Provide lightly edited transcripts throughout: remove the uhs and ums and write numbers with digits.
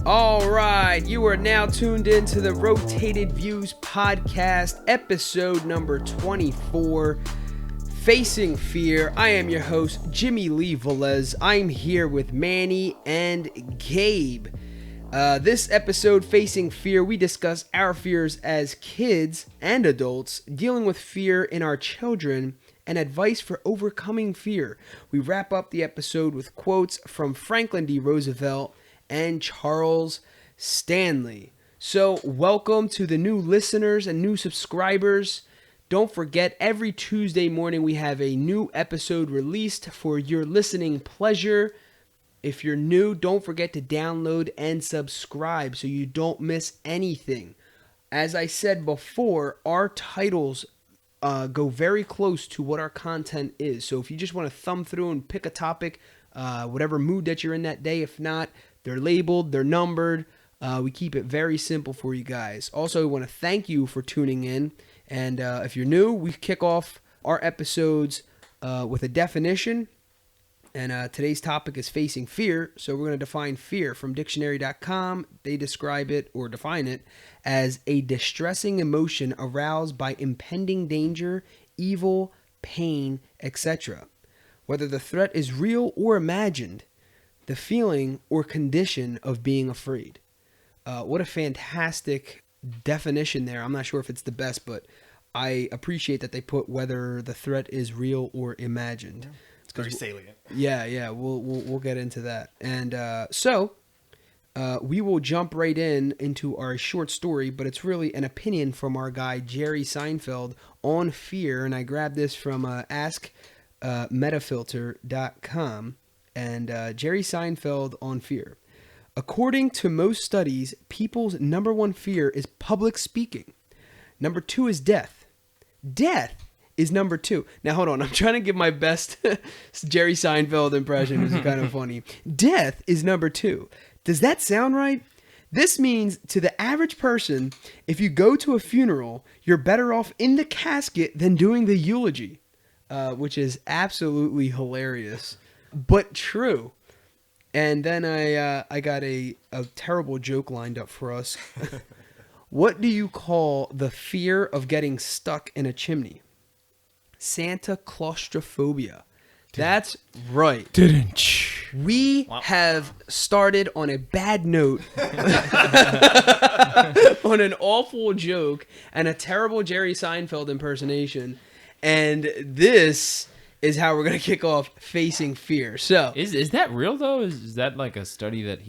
All right, you are now tuned into the Rotated Views podcast, episode number 24, Facing Fear. I am your host, Jimmylee Velez. I'm here with Manny and Gabe. This episode, Facing Fear, we discuss our fears as kids and adults, dealing with fear in our children, and advice for overcoming fear. We wrap up the episode with quotes from Franklin D. Roosevelt and Charles Stanley. So welcome to the new listeners and new subscribers. Don't forget, every Tuesday morning we have a new episode released for your listening pleasure. If you're new, don't forget to download and subscribe so you don't miss anything. As I said before, our titles go very close to what our content is. So if you just want to thumb through and pick a topic, whatever mood that you're in that day, if not, they're labeled, they're numbered. We keep it very simple for you guys. Also, I want to thank you for tuning in. And if you're new, we kick off our episodes with a definition. And today's topic is facing fear. So we're going to define fear from dictionary.com. They describe it or define it as a distressing emotion aroused by impending danger, evil, pain, etc. Whether the threat is real or imagined, the feeling or condition of being afraid. What a fantastic definition there. I'm not sure if it's the best, but I appreciate that they put whether the threat is real or imagined. Yeah. It's very salient. Yeah. We'll get into that. And so we will jump right into our short story, but it's really an opinion from our guy Jerry Seinfeld on fear, and I grabbed this from askmetafilter.com. And Jerry Seinfeld on fear. According to most studies, people's number one fear is public speaking. Number two is death. Death is number two. Now, hold on. I'm trying to give my best Jerry Seinfeld impression. It's kind of funny. Death is number two. Does that sound right? This means to the average person, if you go to a funeral, you're better off in the casket than doing the eulogy, which is absolutely hilarious. But true. And then I got a terrible joke lined up for us. What do you call the fear of getting stuck in a chimney? Santa claustrophobia. That's right. We have started on a bad note, on an awful joke and a terrible Jerry Seinfeld impersonation. And this is how we're going to kick off Facing Fear. So Is that real, though? Is that like a study that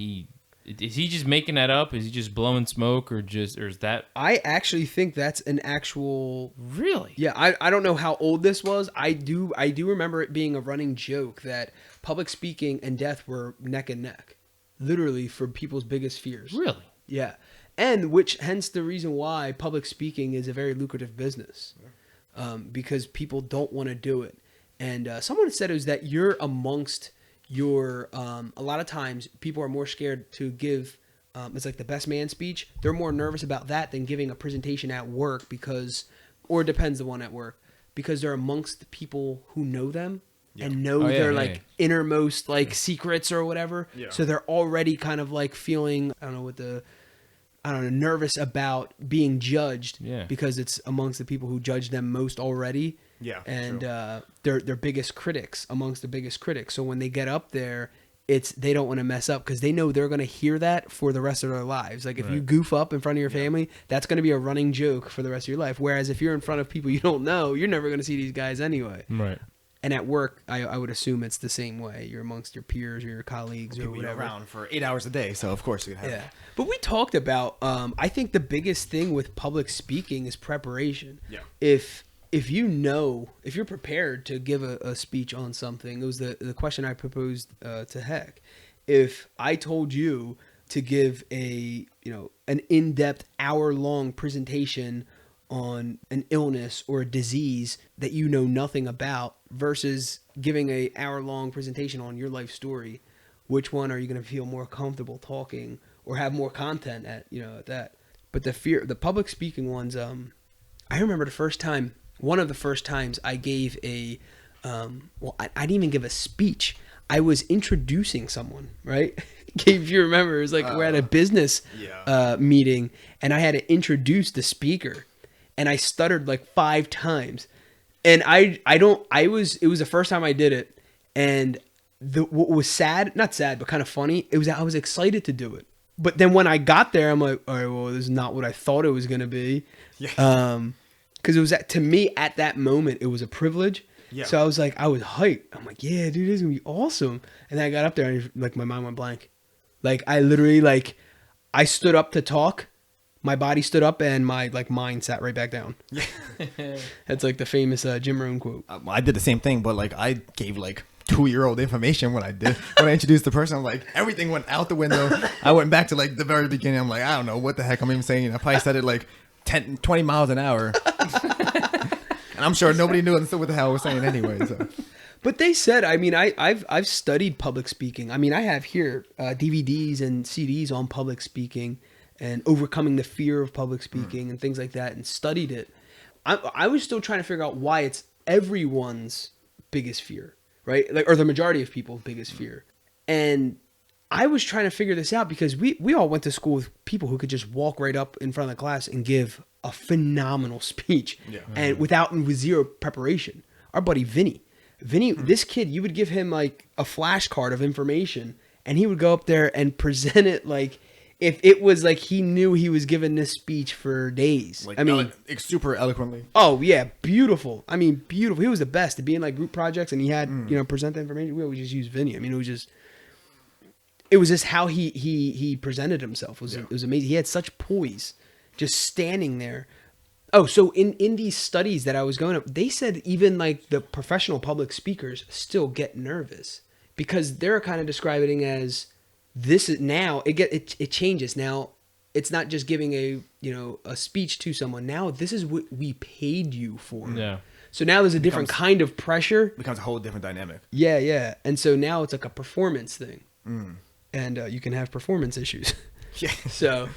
is he just making that up? Is he just blowing smoke or is that? I actually think that's an actual... Really? Yeah, I don't know how old this was. I do remember it being a running joke that public speaking and death were neck and neck. Literally for people's biggest fears. Really? Yeah. And hence the reason why public speaking is a very lucrative business. Because people don't want to do it. And someone said it was that you're amongst your, a lot of times people are more scared to give, it's like the best man speech. They're more nervous about that than giving a presentation at work or it depends the one at work, because they're amongst the people who know them and know their innermost secrets or whatever. Yeah. So they're already kind of like feeling, nervous about being judged because it's amongst the people who judge them most already. Yeah, and they're biggest critics amongst the biggest critics. So when they get up there, they don't want to mess up because they know they're going to hear that for the rest of their lives. Like if you goof up in front of your family, that's going to be a running joke for the rest of your life. Whereas if you're in front of people you don't know, you're never going to see these guys anyway. Right. And at work, I would assume it's the same way. You're amongst your peers or your colleagues or whatever. Around for 8 hours a day, so of course you have. Yeah, but we talked about. I think the biggest thing with public speaking is preparation. Yeah. If you're prepared to give a speech on something, it was the question I proposed to Heck. If I told you to give an in-depth hour-long presentation on an illness or a disease that you know nothing about versus giving a hour-long presentation on your life story, which one are you going to feel more comfortable talking or have more content at that? But the public speaking ones, I remember one of the first times I gave a well, I didn't even give a speech. I was introducing someone, right? Gabe, if you remember, it was like we're at a business meeting, and I had to introduce the speaker, and I stuttered like 5 times, and it was the first time I did it, and what was sad, not sad, but kind of funny, I was excited to do it, but then when I got there, I'm like, all right, well, this is not what I thought it was gonna be, because it was to me at that moment, it was a privilege. Yeah. So I was hyped. I'm like, yeah, dude, this is gonna be awesome. And then I got up there and like my mind went blank. Like I literally I stood up to talk, my body stood up and my mind sat right back down. Yeah. That's like the famous Jim Rohn quote. I did the same thing, but I gave 2-year-old information when I introduced the person. I'm like, everything went out the window. I went back to the very beginning. I'm like, I don't know what the heck I'm even saying. I probably said it 20 miles an hour. And I'm sure nobody knew what the hell I was saying anyway. So. But they said, I mean, I've studied public speaking. I mean, I have here DVDs and CDs on public speaking and overcoming the fear of public speaking and things like that, and studied it. I was still trying to figure out why it's everyone's biggest fear, right? Or the majority of people's biggest fear. And I was trying to figure this out because we all went to school with people who could just walk right up in front of the class and give a phenomenal speech and with zero preparation. Our buddy Vinny, this kid, you would give him a flashcard of information and he would go up there and present it if it was he knew he was giving this speech for days. Super eloquently. Oh yeah, beautiful. I mean, beautiful. He was the best to be in group projects and he had present the information. We always just use Vinny. I mean, it was just how he presented himself. It was amazing. He had such poise. Just standing there. Oh, so in these studies that I was going up, they said even the professional public speakers still get nervous because they're kind of describing it as this is now it changes. Now it's not just giving a speech to someone. Now this is what we paid you for. Yeah. So now there's a different kind of pressure. Becomes a whole different dynamic. Yeah, yeah. And so now it's a performance thing. And you can have performance issues. Yeah. So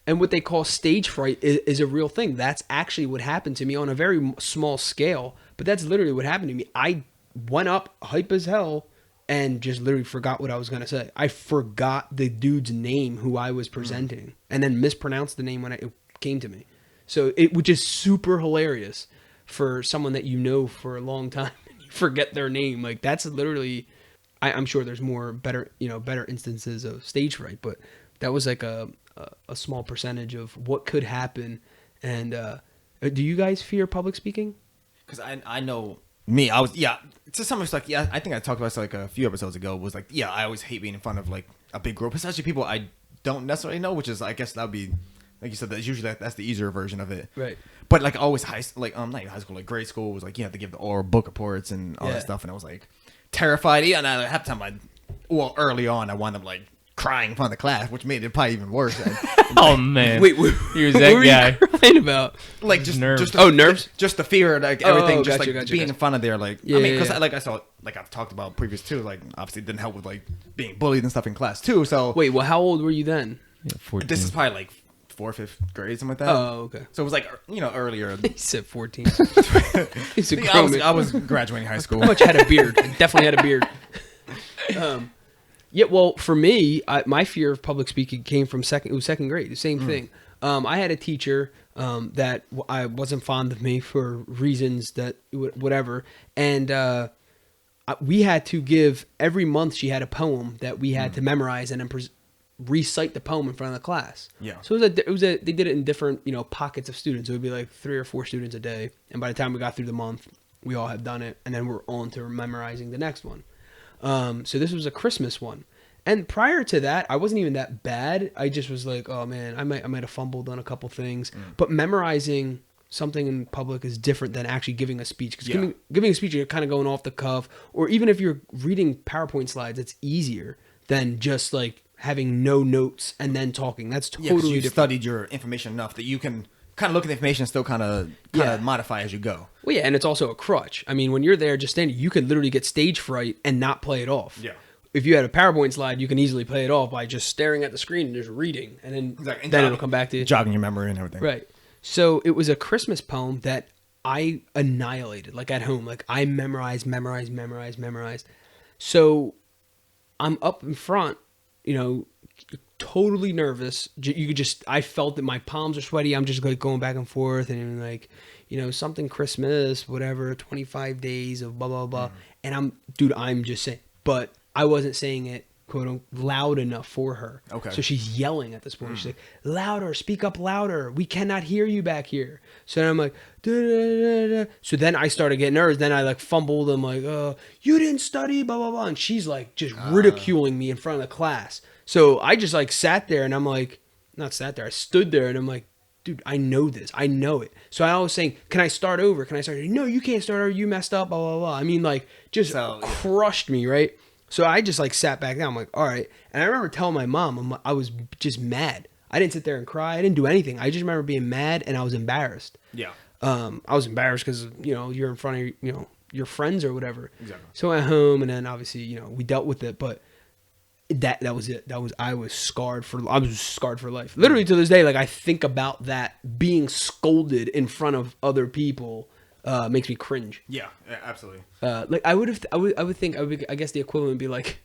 and what they call stage fright is a real thing. That's actually what happened to me on a very small scale, but that's literally what happened to me. I went up hype as hell and just literally forgot what I was going to say. I forgot the dude's name who I was presenting and then mispronounced the name when it came to me. So it was just super hilarious for someone that you know for a long time and you forget their name. That's literally, I'm sure there's better instances of stage fright, but that was a small percentage of what could happen. And do you guys fear public speaking? Because I know me, I was to some extent I think I talked about this a few episodes ago. Was I always hate being in front of a big group, especially people I don't necessarily know, which is I guess that would be like you said, that's usually that's the easier version of it, right? But always not even high school, grade school was you have to give the oral book reports and all that stuff, and I was terrified. Yeah, and half the time early on I wound up crying in front of the class, which made it probably even worse. Oh man! Wait, he was that guy. What were you crying about? Just nerves. Nerves. Just the fear, everything, gotcha. being in front of there. I mean, because yeah. I saw, I've talked about previous too. Obviously, it didn't help with being bullied and stuff in class too. So wait, well, how old were you then? Yeah, 14. This is probably 4th, 5th grade, something like that. Oh, okay. So it was earlier. He said 14. I was graduating high school. I much had a beard. I definitely had a beard. Yeah, well, for me, my fear of public speaking came from second grade. The same thing. I had a teacher that I wasn't fond of me for reasons that whatever, and we had to give every month. She had a poem that we had to memorize and then recite the poem in front of the class. Yeah. So they did it in different pockets of students. It would be 3 or 4 students a day, and by the time we got through the month, we all had done it, and then we're on to memorizing the next one. So this was a Christmas one. And prior to that, I wasn't even that bad. I just was oh man, I might have fumbled on a couple things. But memorizing something in public is different than actually giving a speech. Because giving a speech, you're kind of going off the cuff. Or even if you're reading PowerPoint slides, it's easier than just having no notes and then talking. That's totally different. You studied your information enough that you can kind of look at the information and still kind of modify as you go. Well, yeah, and it's also a crutch. I mean, when you're there just standing, you could literally get stage fright and not play it off. Yeah. If you had a PowerPoint slide, you can easily play it off by just staring at the screen and just reading, and then it'll come back to you. Jogging your memory and everything. Right. So it was a Christmas poem that I annihilated, like at home. Like I memorized. So I'm up in front, totally nervous. I felt that my palms are sweaty. I'm just like going back and forth and like, something Christmas, whatever, 25 days of blah, blah, blah. And I'm just saying, but I wasn't saying it, quote unquote, loud enough for her. Okay. So she's yelling at this point. She's like, louder, speak up louder. We cannot hear you back here. So then I'm like, da, da, da, da. So then I started getting nervous. Then I like fumbled. I'm like, you didn't study, blah, blah, blah. And she's like just ridiculing me in front of the class. So I just like sat there and I'm like, not sat there. I stood there and I'm like, dude, I know this. I know it. So I was saying, can I start over? Can I start over? No, you can't start over. You messed up, blah, blah, blah. I mean, like just crushed me, right? So I just like sat back down. I'm like, all right. And I remember telling my mom, I was just mad. I didn't sit there and cry. I didn't do anything. I just remember being mad and I was embarrassed. Yeah. I was embarrassed because, you're in front of, your friends or whatever. Exactly. So I went home and then obviously, we dealt with it. But that was it. I was scarred for life. Literally to this day, like I think about that being scolded in front of other people. Makes me cringe. Yeah, absolutely. Like I would think I guess the equivalent would be like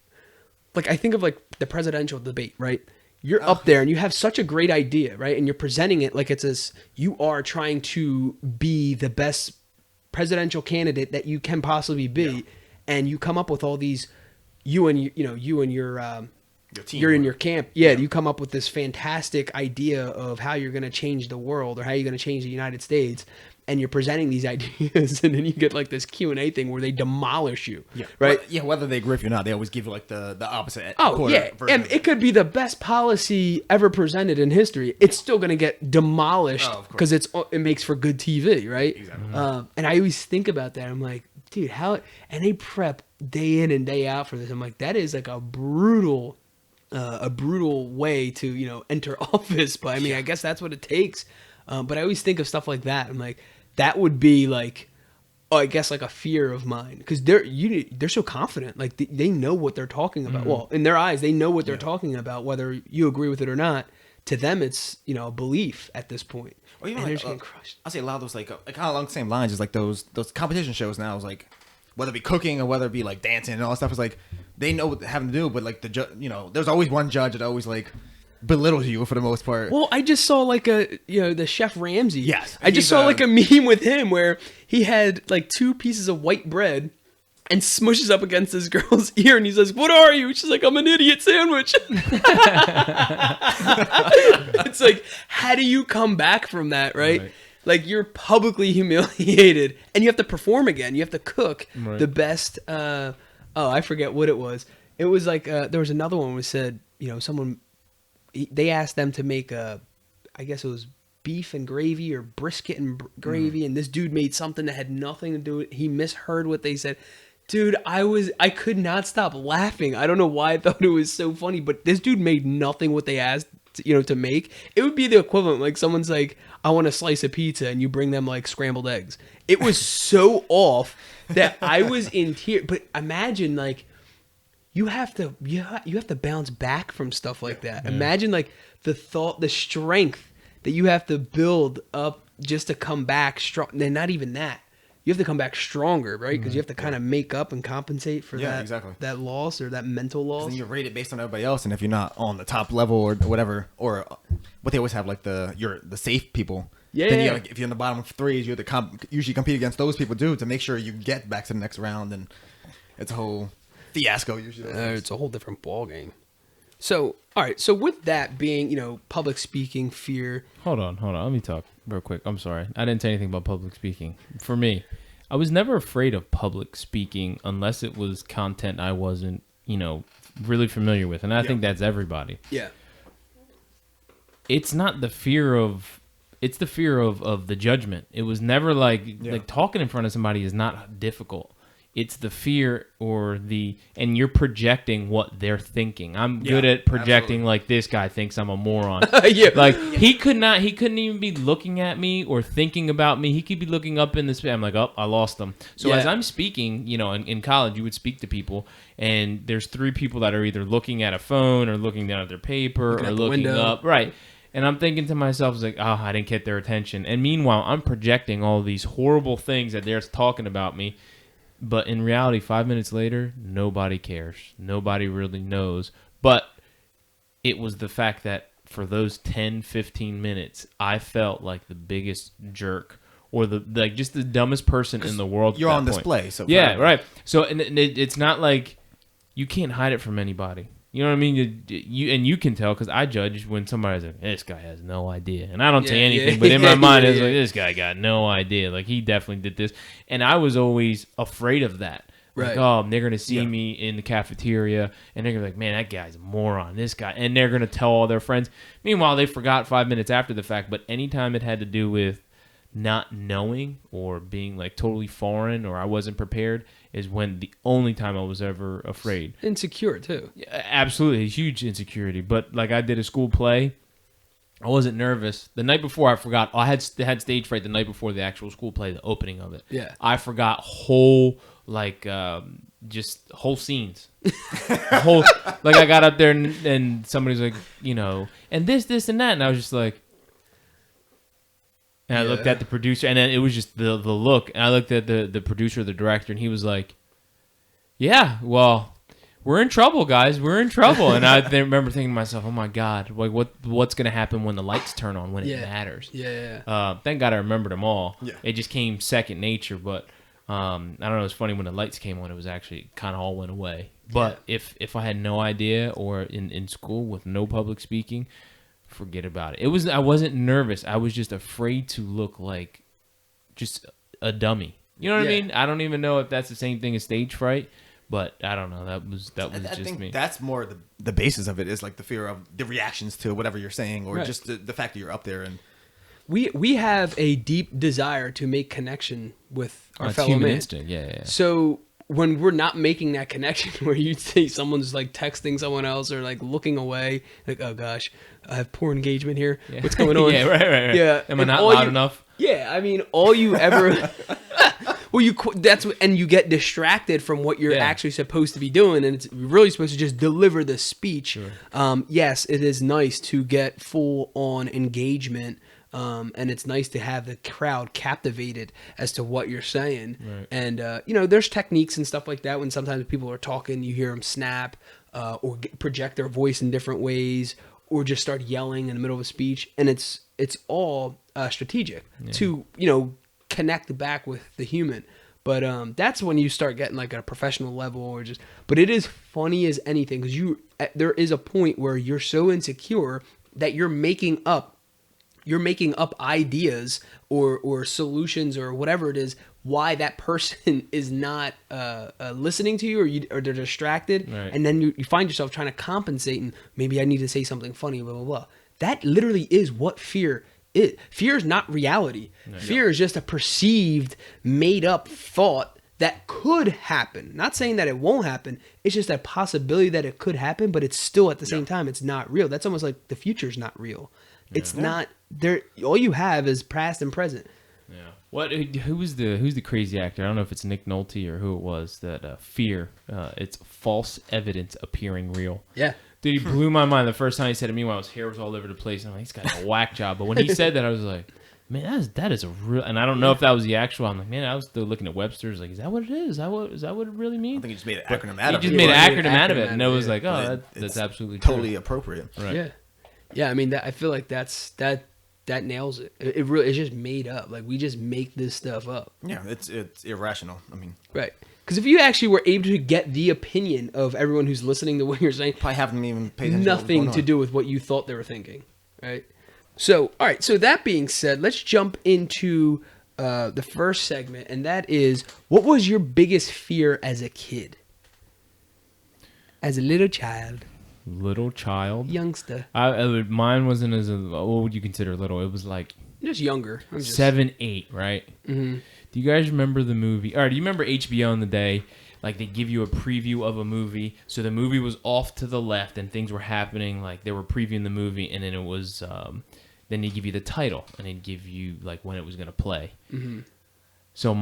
I think of like the presidential debate, right? You're up there and you have such a great idea, right? And you're presenting it like you are trying to be the best presidential candidate that you can possibly be, and you come up with all these. You and your team, you're in your camp. Yeah, you come up with this fantastic idea of how you're going to change the world or how you're going to change the United States. And you're presenting these ideas, and then you get like this Q&A thing where they demolish you. Yeah. Right. Whether they agree with you or not, they always give you like the opposite. Oh yeah, and it could be the best policy ever presented in history. It's still going to get demolished because it makes for good TV, right? Exactly. And I always think about that. I'm like, dude, how? And they prep day in and day out for this. I'm like, that is like a brutal way to enter office. But I mean, I guess that's what it takes. But I always think of stuff like that. I'm like, that would be like, I guess like a fear of mine because they're so confident. Like they know what they're talking about. Well, in their eyes, they know what they're talking about, whether you agree with it or not. To them, it's a belief at this point. Or even and like, they're just getting crushed. I'll say a lot of those like kind of along the same lines as like those competition shows now is like whether it be cooking or whether it be like dancing and all that stuff is like they know what they're having to do, but like there's always one judge that always like belittles you for the most part. Well, I just saw like the Chef Ramsay. Yes. I just saw like a meme with him where he had like 2 pieces of white bread and smushes up against this girl's ear and he says, "What are you?" She's like, "I'm an idiot sandwich." It's like, how do you come back from that, right? Like you're publicly humiliated and you have to perform again. You have to cook the best. I forget what it was. It was like there was another one where said, someone. They asked them to make I guess it was beef and gravy or brisket and gravy, and this dude made something that had nothing to do with it. He misheard what they said. Dude, I could not stop laughing. I don't know why I thought it was so funny, but this dude made nothing what they asked, to make. It would be the equivalent, like someone's like, "I want a slice of pizza," and you bring them like scrambled eggs. It was so off that I was in tears. But imagine like, you have to bounce back from stuff like that. Yeah. Imagine like the strength that you have to build up just to come back strong. And not even that. You have to come back stronger, right? Because you have to kind of make up and compensate for that loss or that mental loss. Then you're rated based on everybody else, and if you're not on the top level or whatever, or what they always have like the safe people. Yeah. Then if you're in the bottom 3, you have to usually compete against those people too to make sure you get back to the next round, and it's a whole fiasco usually. It's a whole different ball game. So, all right. So with that being, public speaking fear. Hold on. Let me talk real quick. I'm sorry. I didn't say anything about public speaking. For me, I was never afraid of public speaking unless it was content I wasn't, really familiar with. And I think that's everybody. Yeah. It's not the fear of, it's the fear of the judgment. It was never like talking in front of somebody is not difficult. It's the fear and you're projecting what they're thinking. I'm good at projecting like this guy thinks I'm a moron. Like he couldn't even be looking at me or thinking about me. He could be looking up in the space. I'm like, oh, I lost them. So as I'm speaking, in college, you would speak to people and there's 3 people that are either looking at a phone or looking down at their paper or looking up. Right. And I'm thinking to myself, like, oh, I didn't get their attention. And meanwhile, I'm projecting all these horrible things that they're talking about me. But in reality, 5 minutes later, nobody cares. Nobody really knows. But it was the fact that for those 10, 15 minutes, I felt like the biggest jerk or just the dumbest person in the world. You're on point. Display. So yeah, right. So and it's not like you can't hide it from anybody. You know what I mean? You can tell because I judge when somebody's like, this guy has no idea. And I don't say anything, but in my mind, it's like, this guy got no idea. Like, he definitely did this. And I was always afraid of that. Like, oh, they're going to see me in the cafeteria, and they're going to be like, man, that guy's a moron, this guy. And they're going to tell all their friends. Meanwhile, they forgot 5 minutes after the fact. But anytime it had to do with not knowing or being, like, totally foreign or I wasn't prepared is when the only time I was ever afraid. Insecure, too. Yeah, absolutely. Huge insecurity. But, like, I did a school play. I wasn't nervous. The night before, I forgot. I had stage fright the night before the actual school play, the opening of it. Yeah. I forgot whole scenes. Like, I got up there and somebody's like, and this, and that. And I was just like, and I looked at the producer, and then it was just the look. And I looked at the producer, the director, and he was like, yeah, well, we're in trouble, guys. We're in trouble. And I remember thinking to myself, oh, my God, like what's going to happen when the lights turn on, when it matters? Yeah. Thank God I remembered them all. Yeah. It just came second nature. But I don't know. It's funny when the lights came on, it was actually kind of all went away. But if I had no idea or in school with no public speaking, forget about it. I wasn't nervous. I was just afraid to look like just a dummy. You know what I mean? I don't even know if that's the same thing as stage fright, but I don't know. That was I just think me. That's more the basis of it is like the fear of the reactions to whatever you're saying, or just the fact that you're up there. And we have a deep desire to make connection with our fellow human man. instinct. Yeah. So when we're not making that connection, where you see someone's like texting someone else or like looking away, like, oh gosh, I have poor engagement here. Yeah. What's going on? Yeah, right. Yeah. Am I not loud enough? Yeah, I mean, all you ever. Well, you get distracted from what you're actually supposed to be doing, and it's really supposed to just deliver the speech. Sure. Yes, it is nice to get full on engagement. And it's nice to have the crowd captivated as to what you're saying. Right. And, there's techniques and stuff like that when sometimes people are talking, you hear them snap or project their voice in different ways or just start yelling in the middle of a speech. And it's all strategic to, connect back with the human. But that's when you start getting like at a professional level but it is funny as anything because there is a point where you're so insecure that you're making up ideas or solutions or whatever it is why that person is not listening to you or they're distracted. Right. And then you find yourself trying to compensate and maybe I need to say something funny, blah, blah, blah. That literally is what fear is. Fear is not reality. No. Fear is just a perceived, made up thought that could happen. Not saying that it won't happen. It's just a possibility that it could happen, but it's still at the same time, it's not real. That's almost like the future is not real. Yeah. It's not there. All you have is past and present. Yeah. Who's the crazy actor? I don't know if it's Nick Nolte or who it was that Fear. It's false evidence appearing real. Yeah. Dude, he blew my mind the first time he said it. Meanwhile, his hair was all over the place. And I'm like, he's got a whack job. But when he said that, I was like, man, that is a real. And I don't know if that was the actual. I'm like, man, I was still looking at Webster's. Like, is that what it is? Is that what it really means? I think he just made an acronym out of it. He just made an acronym out of it, and it was like, oh, that's absolutely totally true. Appropriate. Right. Yeah. I mean, I feel like that nails it. It really, it's just made up. Like we just make this stuff up. Yeah, it's irrational. I mean, right. Because if you actually were able to get the opinion of everyone who's listening to what you're saying, probably haven't even paid attention. Nothing to do with what you thought they were thinking, right? So, all right. So that being said, let's jump into the first segment, and that is, what was your biggest fear as a kid, as a little child? Youngster. Mine wasn't as what would you consider little? It was like just younger. 7, 8, right? Mm-hmm. Do you guys remember the movie? All right, do you remember HBO in the day? Like they give you a preview of a movie. So the movie was off to the left and things were happening. Like they were previewing the movie, and then it was then they give you the title and they'd give you like when it was gonna play. Mm-hmm. So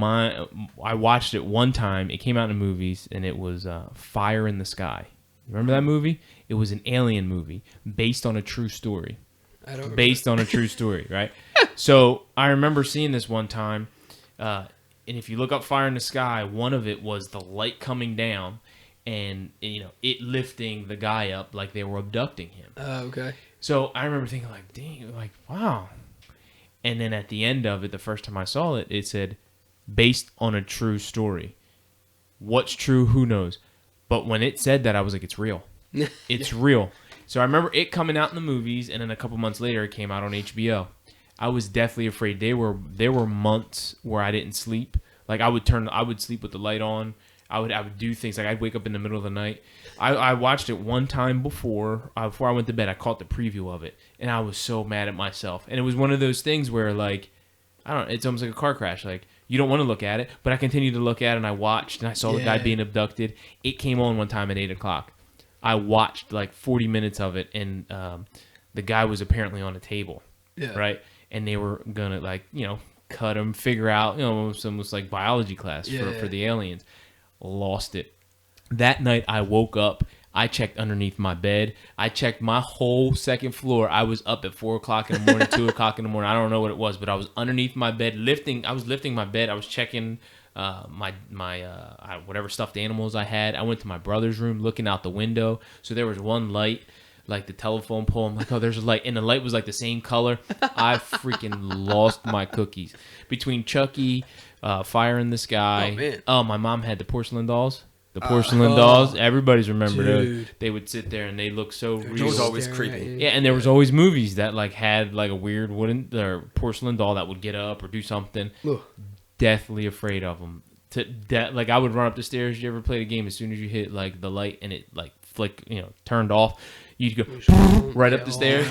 I watched it one time. It came out in the movies, and it was Fire in the Sky. Remember that movie? It was an alien movie based on a true story. I don't based on a true story, right? So I remember seeing this one time, and if you look up Fire in the Sky, one of it was the light coming down, and it lifting the guy up like they were abducting him. Okay. So I remember thinking, like, dang, like, wow. And then at the end of it, the first time I saw it, it said, based on a true story. What's true? Who knows? But when it said that, I was like, it's real. It's real. So I remember it coming out in the movies, and then a couple months later, it came out on HBO. I was deathly afraid. There were months where I didn't sleep. Like, I would sleep with the light on. I would do things like I'd wake up in the middle of the night. I watched it one time before I went to bed. I caught the preview of it, and I was so mad at myself. And it was one of those things where, like, I don't know, it's almost like a car crash. Like, you don't want to look at it, but I continued to look at it, and I watched, and I saw the guy being abducted. It came on one time at 8 o'clock. I watched like 40 minutes of it, and the guy was apparently on a table, right? And they were gonna, like, cut him, figure out, some was like biology class for the aliens. Lost it. That night I woke up, I checked underneath my bed, I checked my whole second floor. I was up at 4 o'clock in the morning, 2 o'clock in the morning, I don't know what it was, but I was underneath my bed I was lifting my bed, I was checking my whatever stuffed animals I had. I went to my brother's room, looking out the window, so there was one light, like the telephone pole. I'm like, oh, there's a light, and the light was like the same color. I freaking lost my cookies between Chucky, Fire in the Sky. Oh, man. Oh, my mom had the porcelain dolls. The porcelain dolls, everybody's remembered those. They would sit there and they look so real. It was always creepy. Yeah, and there was always movies that like had like a weird wooden or porcelain doll that would get up or do something. Ugh. Deathly afraid of them. Like I would run up the stairs. You ever played a game? As soon as you hit like the light and it like turned off, you'd go right up the stairs.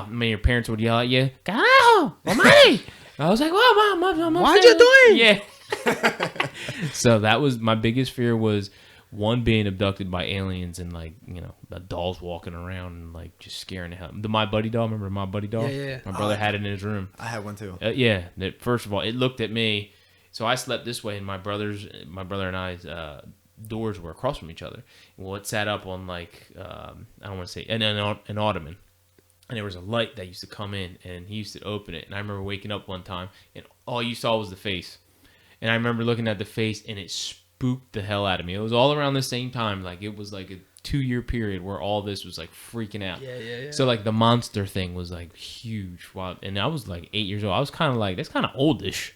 Man, your parents would yell at you, "Carajo, mommy!" I was like, "Whoa, mom, what'd you doing?" Yeah. So that was my biggest fear, was one, being abducted by aliens and like the dolls walking around and like just scaring the hell. My buddy doll, remember my buddy doll? Yeah. My brother had it in his room. I had one too. First of all, it looked at me. So I slept this way, and my brother and I's doors were across from each other. Well, it sat up on like I don't want to say an ottoman, and there was a light that used to come in, and he used to open it. And I remember waking up one time, and all you saw was the face. And I remember looking at the face, and it spooked the hell out of me. It was all around the same time. Like, it was like a 2-year period where all this was like freaking out. Yeah. So like the monster thing was like huge. Wow. And I was like 8 years old. I was kind of like, that's kind of oldish,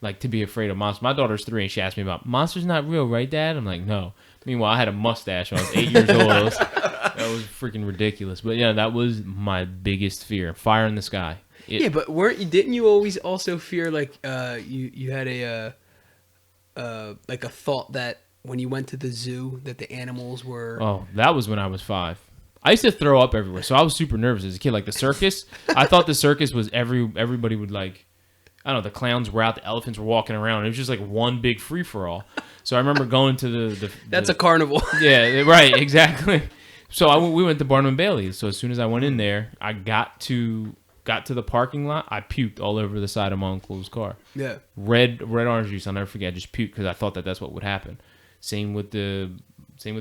like, to be afraid of monsters. My daughter's 3, and she asked me about, monsters not real, right, Dad? I'm like, no. Meanwhile, I had a mustache when I was 8 years old. That was freaking ridiculous. But yeah, that was my biggest fear. Fire in the Sky. But didn't you always also fear, like, you had a like a thought that when you went to the zoo that the animals were... Oh, that was when I was 5. I used to throw up everywhere, so I was super nervous as a kid. Like the circus, I thought the circus was everybody would like... I don't know, the clowns were out, the elephants were walking around. It was just like one big free-for-all. So I remember going to That's a carnival. Yeah, right, exactly. So we went to Barnum & Bailey's. So as soon as I went in there, I got to the parking lot. I puked all over the side of my uncle's car. Yeah. Red orange juice. I'll never forget. I just puked because I thought that's what would happen. Same with the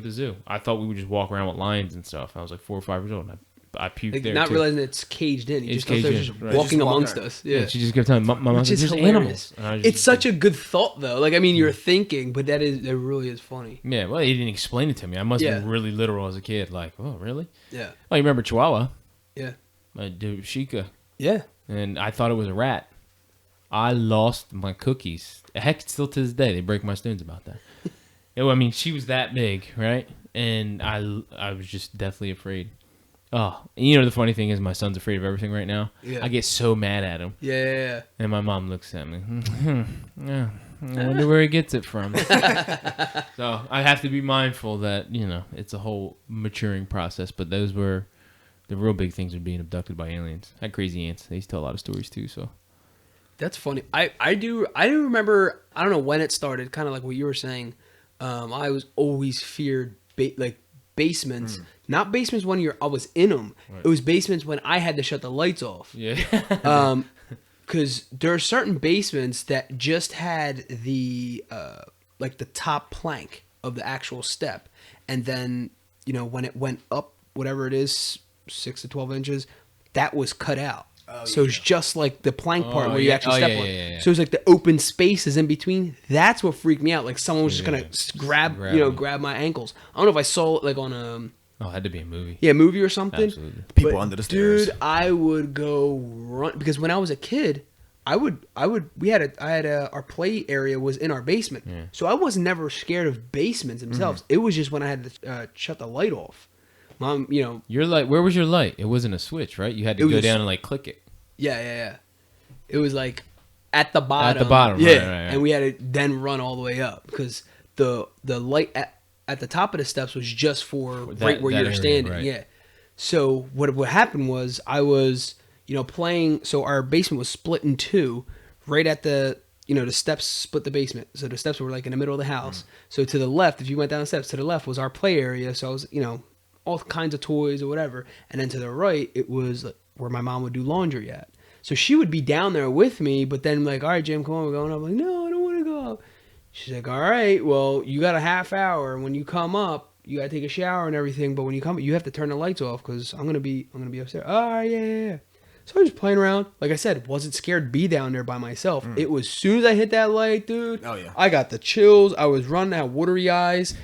zoo. I thought we would just walk around with lions and stuff. I was like 4 or 5 years old. And I puked like, there not too. realizing it's caged in. You It's just thought they were caged just in. walking Just walk amongst there. us. Yeah. She just kept telling me, Mom, Which is there's hilarious. animals. It's such a good thought, though. Like, I mean, you're thinking, but that really is funny. Yeah, well, he didn't explain it to me. I must have been really literal as a kid. Like, oh, really? Yeah. Oh, you remember Chihuahua? Yeah. Dude, Sheikah. Yeah. And I thought it was a rat. I lost my cookies. Heck, still to this day, they break my stones about that. I mean, she was that big, right? And I was just deathly afraid. Oh, and the funny thing is my son's afraid of everything right now. Yeah. I get so mad at him. Yeah. And my mom looks at me. Yeah, I wonder where he gets it from. So I have to be mindful that, it's a whole maturing process. But those were the real big things of being abducted by aliens. I had crazy aunts. They used to tell a lot of stories too. So That's funny. I do remember, I don't know when it started, kind of like what you were saying. I was always feared basements. Not basements when I was in them. Right. It was basements when I had to shut the lights off. Yeah. Because there are certain basements that just had the like the top plank of the actual step, and then when it went up, whatever it is, 6 to 12 inches, that was cut out. Oh, So it's just like the plank part where you yeah. actually Oh, step yeah, on. yeah, yeah. So it's like the open spaces in between. That's what freaked me out. Like someone was just gonna grab me. grab my ankles. I don't know if I saw it like on Oh, it had to be a movie. movie or something. Absolutely. People But, under the stairs. Dude, I would go run because when I was a kid, I had our play area was in our basement. Yeah. So I was never scared of basements themselves. It was just when I had to shut the light off. Mom, Your light, where was your light? It wasn't a switch, right? You had to It go was- down and like click it. yeah. It was like at the bottom. At the bottom, yeah. right. And we had to then run all the way up because the light at the top of the steps was just for right where that you're area, standing. right. Yeah. So what happened was I was playing. So our basement was split in two, right at the the steps split the basement. So the steps were like in the middle of the house. So to the left, if you went down the steps, to the left was our play area. So I was all kinds of toys or whatever. And then to the right, it was where my mom would do laundry at. So she would be down there with me, but then like, all right, Jim, come on, we're going up. I'm like, no, I don't want to go. She's like, all right, well, you got a half hour. When you come up, you got to take a shower and everything. But when you come, you have to turn the lights off because I'm gonna be upstairs. All right, yeah. So I was just playing around. Like I said, wasn't scared to be down there by myself. It was as soon as I hit that light, dude. Oh, yeah. I got the chills. I was running, I had watery eyes,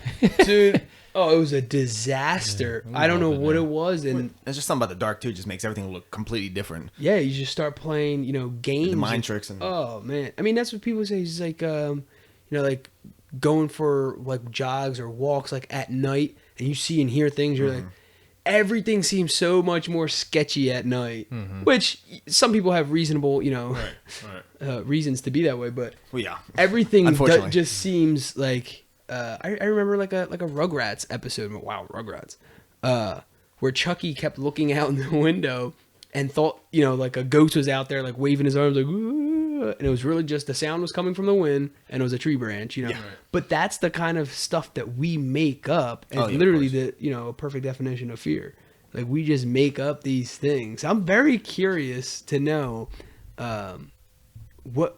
dude. Oh, it was a disaster. I don't know what it was, and It's just something about the dark too. Just makes everything look completely different. yeah, you just start playing, games, The mind tricks and oh man, I mean that's what people say. It's like, like going for like jogs or walks like at night, and you see and hear things. You're like, everything seems so much more sketchy at night, which some people have reasonable, reasons to be that way. But well, yeah, everything Unfortunately. just seems like I remember like a Rugrats episode. Wow, Rugrats, where Chucky kept looking out in the window and thought like a ghost was out there like waving his arms like, "Ooh," and it was really just the sound was coming from the wind and it was a tree branch. Yeah. But that's the kind of stuff that we make up, and Oh, yeah, of literally course. the a perfect definition of fear. Like we just make up these things. I'm very curious to know. What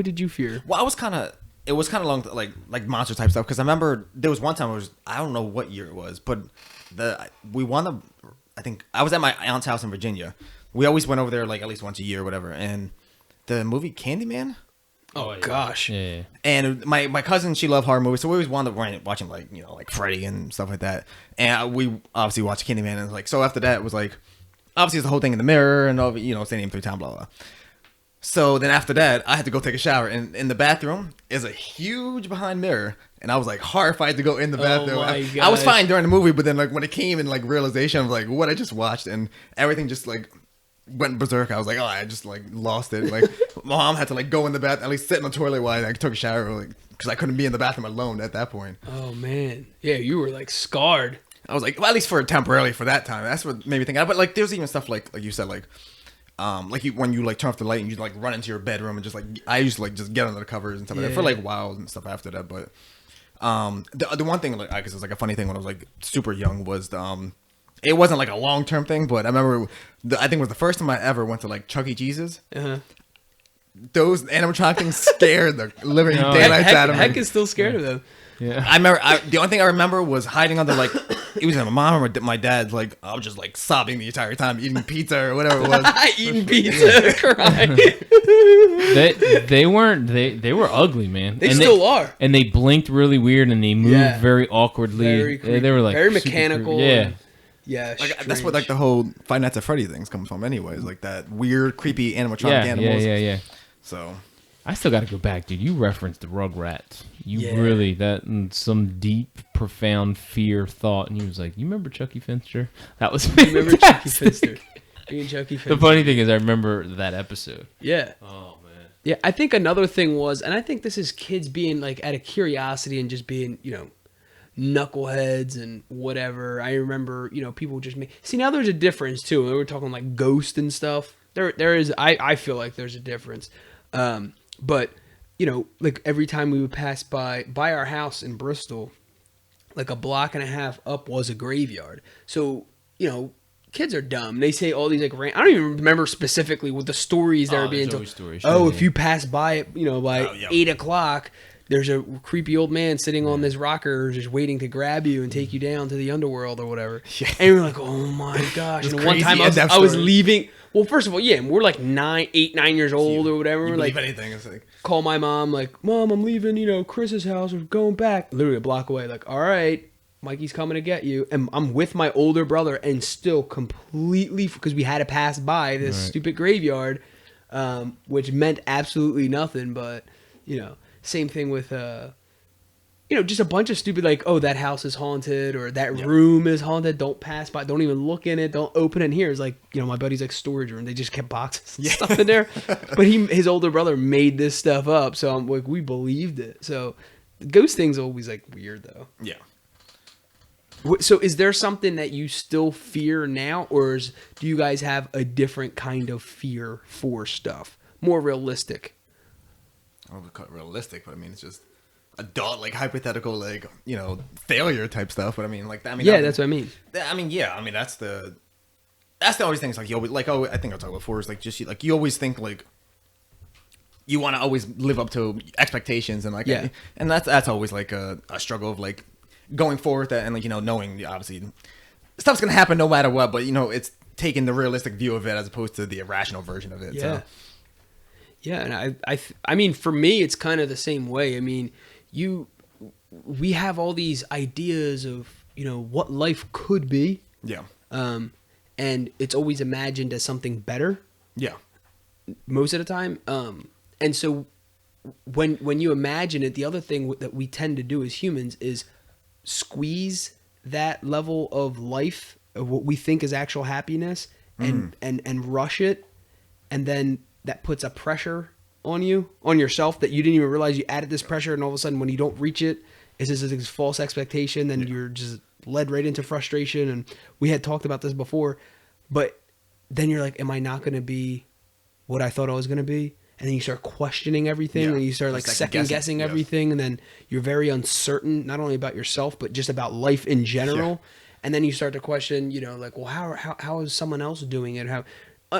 did you fear? Well, it was kind of long, like monster type stuff. Because I remember there was one time I don't know what year it was, but I think I was at my aunt's house in Virginia. We always went over there like at least once a year or whatever. And the movie Candyman. Oh gosh. Yeah. And my cousin, she loved horror movies, so we always wound up watching like Freddy and stuff like that. And we obviously watched Candyman, and like so after that it was like obviously it's the whole thing in the mirror and all saying him 3 times, blah blah. So then after that, I had to go take a shower, and in the bathroom is a huge behind mirror, and I was like horrified to go in the bathroom. my I was gosh. fine during the movie, but then like when it came in like realization of like what I just watched, and everything just like went berserk. I was like, oh, I just like lost it. Like my mom had to like go in the bath, at least sit in the toilet while I took a shower, like because I couldn't be in the bathroom alone at that point. Oh man. Yeah, you were like scarred. I was like, well, at least for temporarily for that time. That's what made me think. But like, there's even stuff like you said, like when you like turn off the light and you like run into your bedroom and just like I used to like just get under the covers and stuff like that for like whiles and stuff after that. But the one thing like I guess it was like a funny thing when I was like super young was it wasn't like a long term thing, but I remember I think it was the first time I ever went to like Chuck E. Cheese's. Those animatronic things scared the living daylights out of me. Heck is still scared of them. Yeah. I remember the only thing I remember was hiding under like it was my mom or my dad's like I was just like sobbing the entire time eating pizza or whatever it was. Eating pizza, crying. They were ugly, man. They still are. And they blinked really weird and they moved very awkwardly. Very creepy. They were like very super mechanical. creepy. Yeah. and- yeah. Like, that's strange. what like the whole Five Nights at Freddy things comes from anyways, like that weird creepy animatronic animals. Yeah. So I still got to go back, dude. You referenced the Rugrats. You Yeah. really some deep, profound fear thought, and he was like, "You remember Chucky Finster?" That was Remember Chucky fantastic. Finster? Me and Chucky Finster. The funny thing is, I remember that episode. Yeah. Oh man. Yeah, I think another thing was, and I think this is kids being like out of curiosity and just being, knuckleheads and whatever. I remember, people just see now there's a difference too. We were talking like ghost and stuff. There is. I feel like there's a difference. But like every time we would pass by our house in Bristol, like a block and a half up was a graveyard. So kids are dumb. They say all these like I don't even remember specifically what the stories that are being there's told. always stories, Oh, sure, if yeah. you pass by it, by 8 o'clock, there's a creepy old man sitting on this rocker just waiting to grab you and take you down to the underworld or whatever. Yeah. And you're like, oh my gosh. And one crazy time in-depth I was story. leaving. Well, first of all, yeah, we're like 9 years old or whatever. You We're believe like, anything? It's like, call my mom, like, Mom, I'm leaving, Chris's house. We're going back. Literally a block away. Like, all right, Mikey's coming to get you. And I'm with my older brother and still completely, because we had to pass by this stupid graveyard, which meant absolutely nothing. But, same thing with, just a bunch of stupid, like, oh, that house is haunted or that room is haunted. Don't pass by. Don't even look in it. Don't open it. And here it's like, my buddy's like storage room. They just kept boxes and stuff in there. But his older brother made this stuff up. So I'm like, we believed it. So ghost things always like weird though. yeah. So is there something that you still fear now, or do you guys have a different kind of fear for stuff? More realistic? I don't call it realistic, but I mean, it's just adult, like hypothetical, like, failure type stuff. But I mean, like, Yeah, that's what I mean. That's the always things like you always, like, I think I talked about before, is like just like you always think like you want to always live up to expectations, and like, and that's always like a struggle of like going forward that, and like, knowing obviously stuff's gonna happen no matter what, but it's taking the realistic view of it as opposed to the irrational version of it. Yeah. Yeah, and I mean, for me, it's kind of the same way. I mean, we have all these ideas of, what life could be. Yeah. And it's always imagined as something better. Yeah. Most of the time. And so when you imagine it, the other thing that we tend to do as humans is squeeze that level of life, of what we think is actual happiness, and rush it, and then that puts a pressure on yourself that you didn't even realize you added this pressure, and all of a sudden when you don't reach it, it's just this false expectation, then you're just led right into frustration. And we had talked about this before, but then you're like, am I not going to be what I thought I was going to be? And then you start questioning everything, and you start like second guessing everything, and then you're very uncertain, not only about yourself, but just about life in general. Yeah. And then you start to question, like, well, how is someone else doing it? How,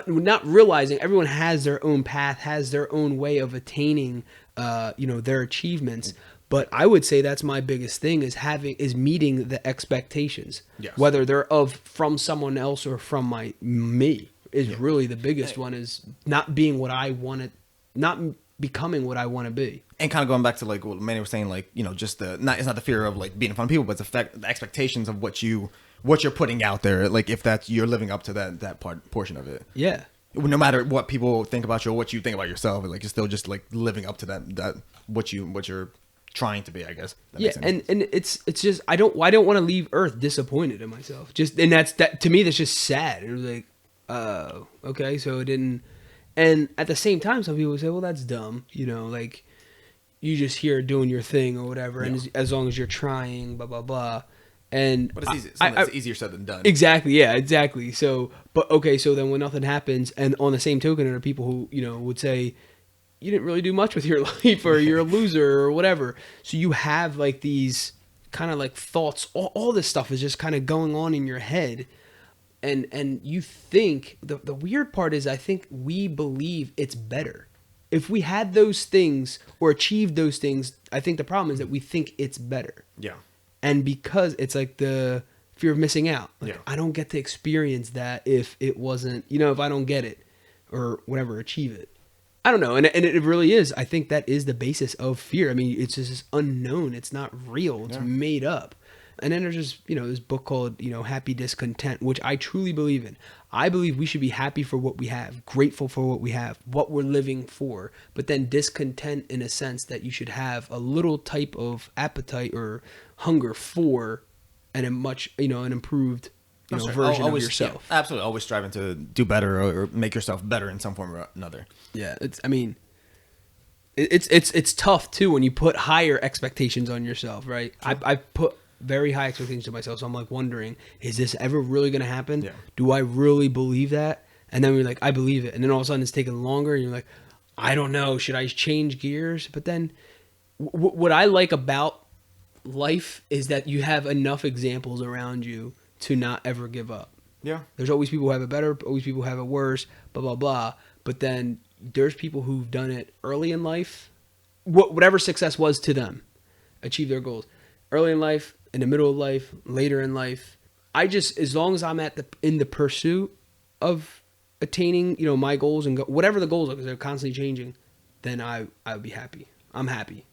not realizing everyone has their own path, has their own way of attaining, their achievements. But I would say that's my biggest thing is meeting the expectations, whether they're from someone else or from me is really the biggest one, is not being what I want to, not becoming what I want to be. And kind of going back to like what Manny was saying, like, just it's not the fear of like being in front of people, but it's the expectations of what you're putting out there. Like if you're living up to that portion of it. Yeah. No matter what people think about you or what you think about yourself, like you're still just like living up to that what you're trying to be, I guess. And it's just I don't want to leave Earth disappointed in myself. That to me, that's just sad. It was like, okay, so it didn't. And at the same time, some people say, well, that's dumb. Like you just here doing your thing or whatever, and as long as you're trying, blah blah blah. But it's easy. It's easier said than done. Exactly. Yeah. Exactly. So, but okay. So then, when nothing happens, and on the same token, there are people who would say, you didn't really do much with your life, or you're a loser, or whatever. So you have like these kind of like thoughts. All this stuff is just kind of going on in your head, and you think the weird part is I think we believe it's better. If we had those things or achieved those things, I think the problem is that we think it's better. Yeah. And because it's like the fear of missing out. Like, I don't get to experience that if it wasn't, if I don't get it or whatever, achieve it. I don't know. And it really is. I think that is the basis of fear. I mean, it's just this unknown. It's not real. It's made up. And then there's just, this book called, Happy Discontent, which I truly believe in. I believe we should be happy for what we have, grateful for what we have, what we're living for, but then discontent in a sense that you should have a little type of appetite or hunger for an improved version of yourself. Yeah, absolutely. Always striving to do better or make yourself better in some form or another. Yeah. It's tough too when you put higher expectations on yourself, right? Sure. I put very high expectations to myself. So I'm like wondering, is this ever really going to happen? Yeah. Do I really believe that? And then we're like, I believe it. And then all of a sudden it's taking longer and you're like, I don't know. Should I change gears? But then what I like about life is that you have enough examples around you to not ever give up. Yeah. There's always people who have it better, always people who have it worse, blah, blah, blah. But then there's people who've done it early in life whatever success was to them, achieve their goals. Early in life, in the middle of life, later in life. As long as I'm in the pursuit of attaining, my goals and whatever the goals are, because they're constantly changing, then I would be happy. I'm happy.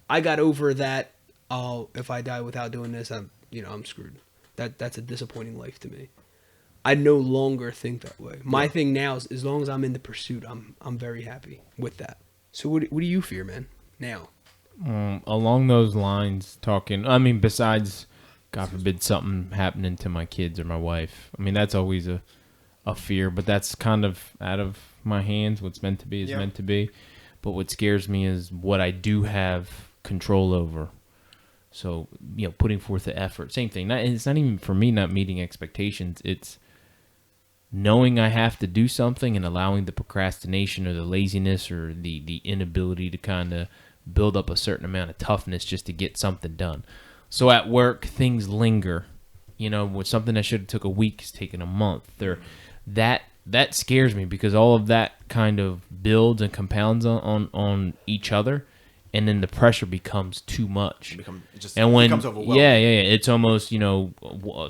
I got over that. Oh, if I die without doing this, I'm screwed. That's a disappointing life to me. I no longer think that way. My thing now is, as long as I'm in the pursuit, I'm very happy with that. So what do you fear, man? Now, along those lines, besides, God forbid, something happening to my kids or my wife. That's always a fear, but that's kind of out of my hands. What's meant to be is meant to be. But what scares me is what I do have control over. So, putting forth the effort. Same thing. It's not even for me not meeting expectations. It's knowing I have to do something and allowing the procrastination or the laziness or the inability to kind of build up a certain amount of toughness just to get something done. So at work, things linger. With something that should have took a week is taking a month. That scares me because all of that kind of builds and compounds on each other, and then the pressure becomes too much. Becomes overwhelming. Yeah, it's almost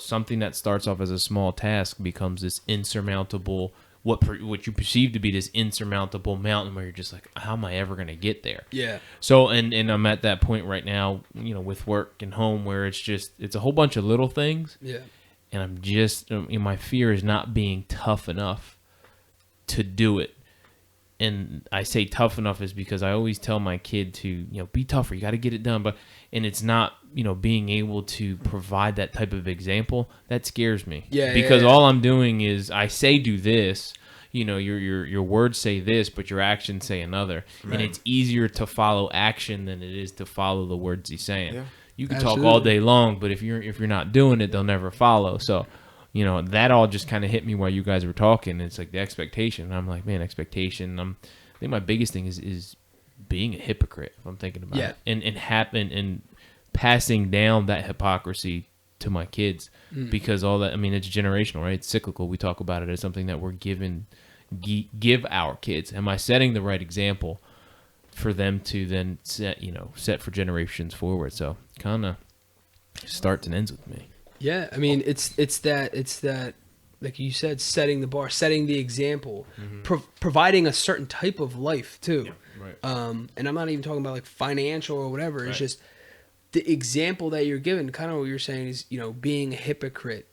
something that starts off as a small task becomes this insurmountable. What you perceive to be this insurmountable mountain where you're just like, how am I ever going to get there? Yeah. So, and I'm at that point right now, with work and home where it's a whole bunch of little things. Yeah. And I'm just, my fear is not being tough enough to do it. And I say tough enough is because I always tell my kid to, be tougher. You got to get it done. And it's not, being able to provide that type of example that scares me. Yeah. Because all I'm doing is I say do this. Your words say this, but your actions say another. Right. And it's easier to follow action than it is to follow the words he's saying. Yeah. You can talk all day long, but if you're not doing it, they'll never follow. So, that all just kind of hit me while you guys were talking. It's like the expectation. And I'm like, man, expectation. I think my biggest thing is being a hypocrite. If I'm thinking about it, and passing down that hypocrisy to my kids because all that. It's generational, right? It's cyclical. We talk about it as something that we're give our kids. Am I setting the right example for them to then set for generations forward? So kind of starts and ends with me. Yeah, it's that like you said, setting the bar, setting the example, providing a certain type of life too. Yeah, right. And I'm not even talking about like financial or whatever. Right. It's just the example that you're given. Kind of what you're saying is being a hypocrite.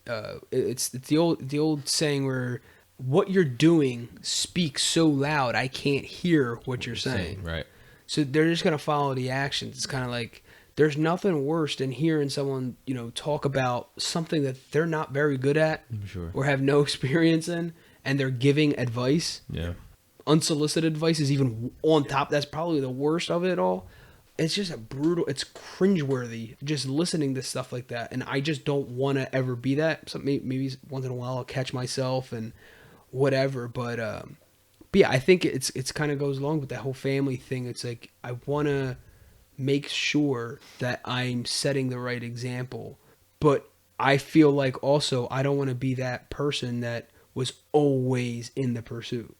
It's the old saying where what you're doing speaks so loud I can't hear what you're saying. Right. So they're just gonna follow the actions. It's kind of like there's nothing worse than hearing someone talk about something that they're not very good at or have no experience in, and they're giving advice. Yeah. Unsolicited advice is even on top. That's probably the worst of it all. It's just it's cringeworthy just listening to stuff like that, and I just don't want to ever be that. So maybe once in a while I'll catch myself and whatever, but yeah, I think it's kind of goes along with that whole family thing. It's like I want to make sure that I'm setting the right example, but I feel like also I don't want to be that person that was always in the pursuit.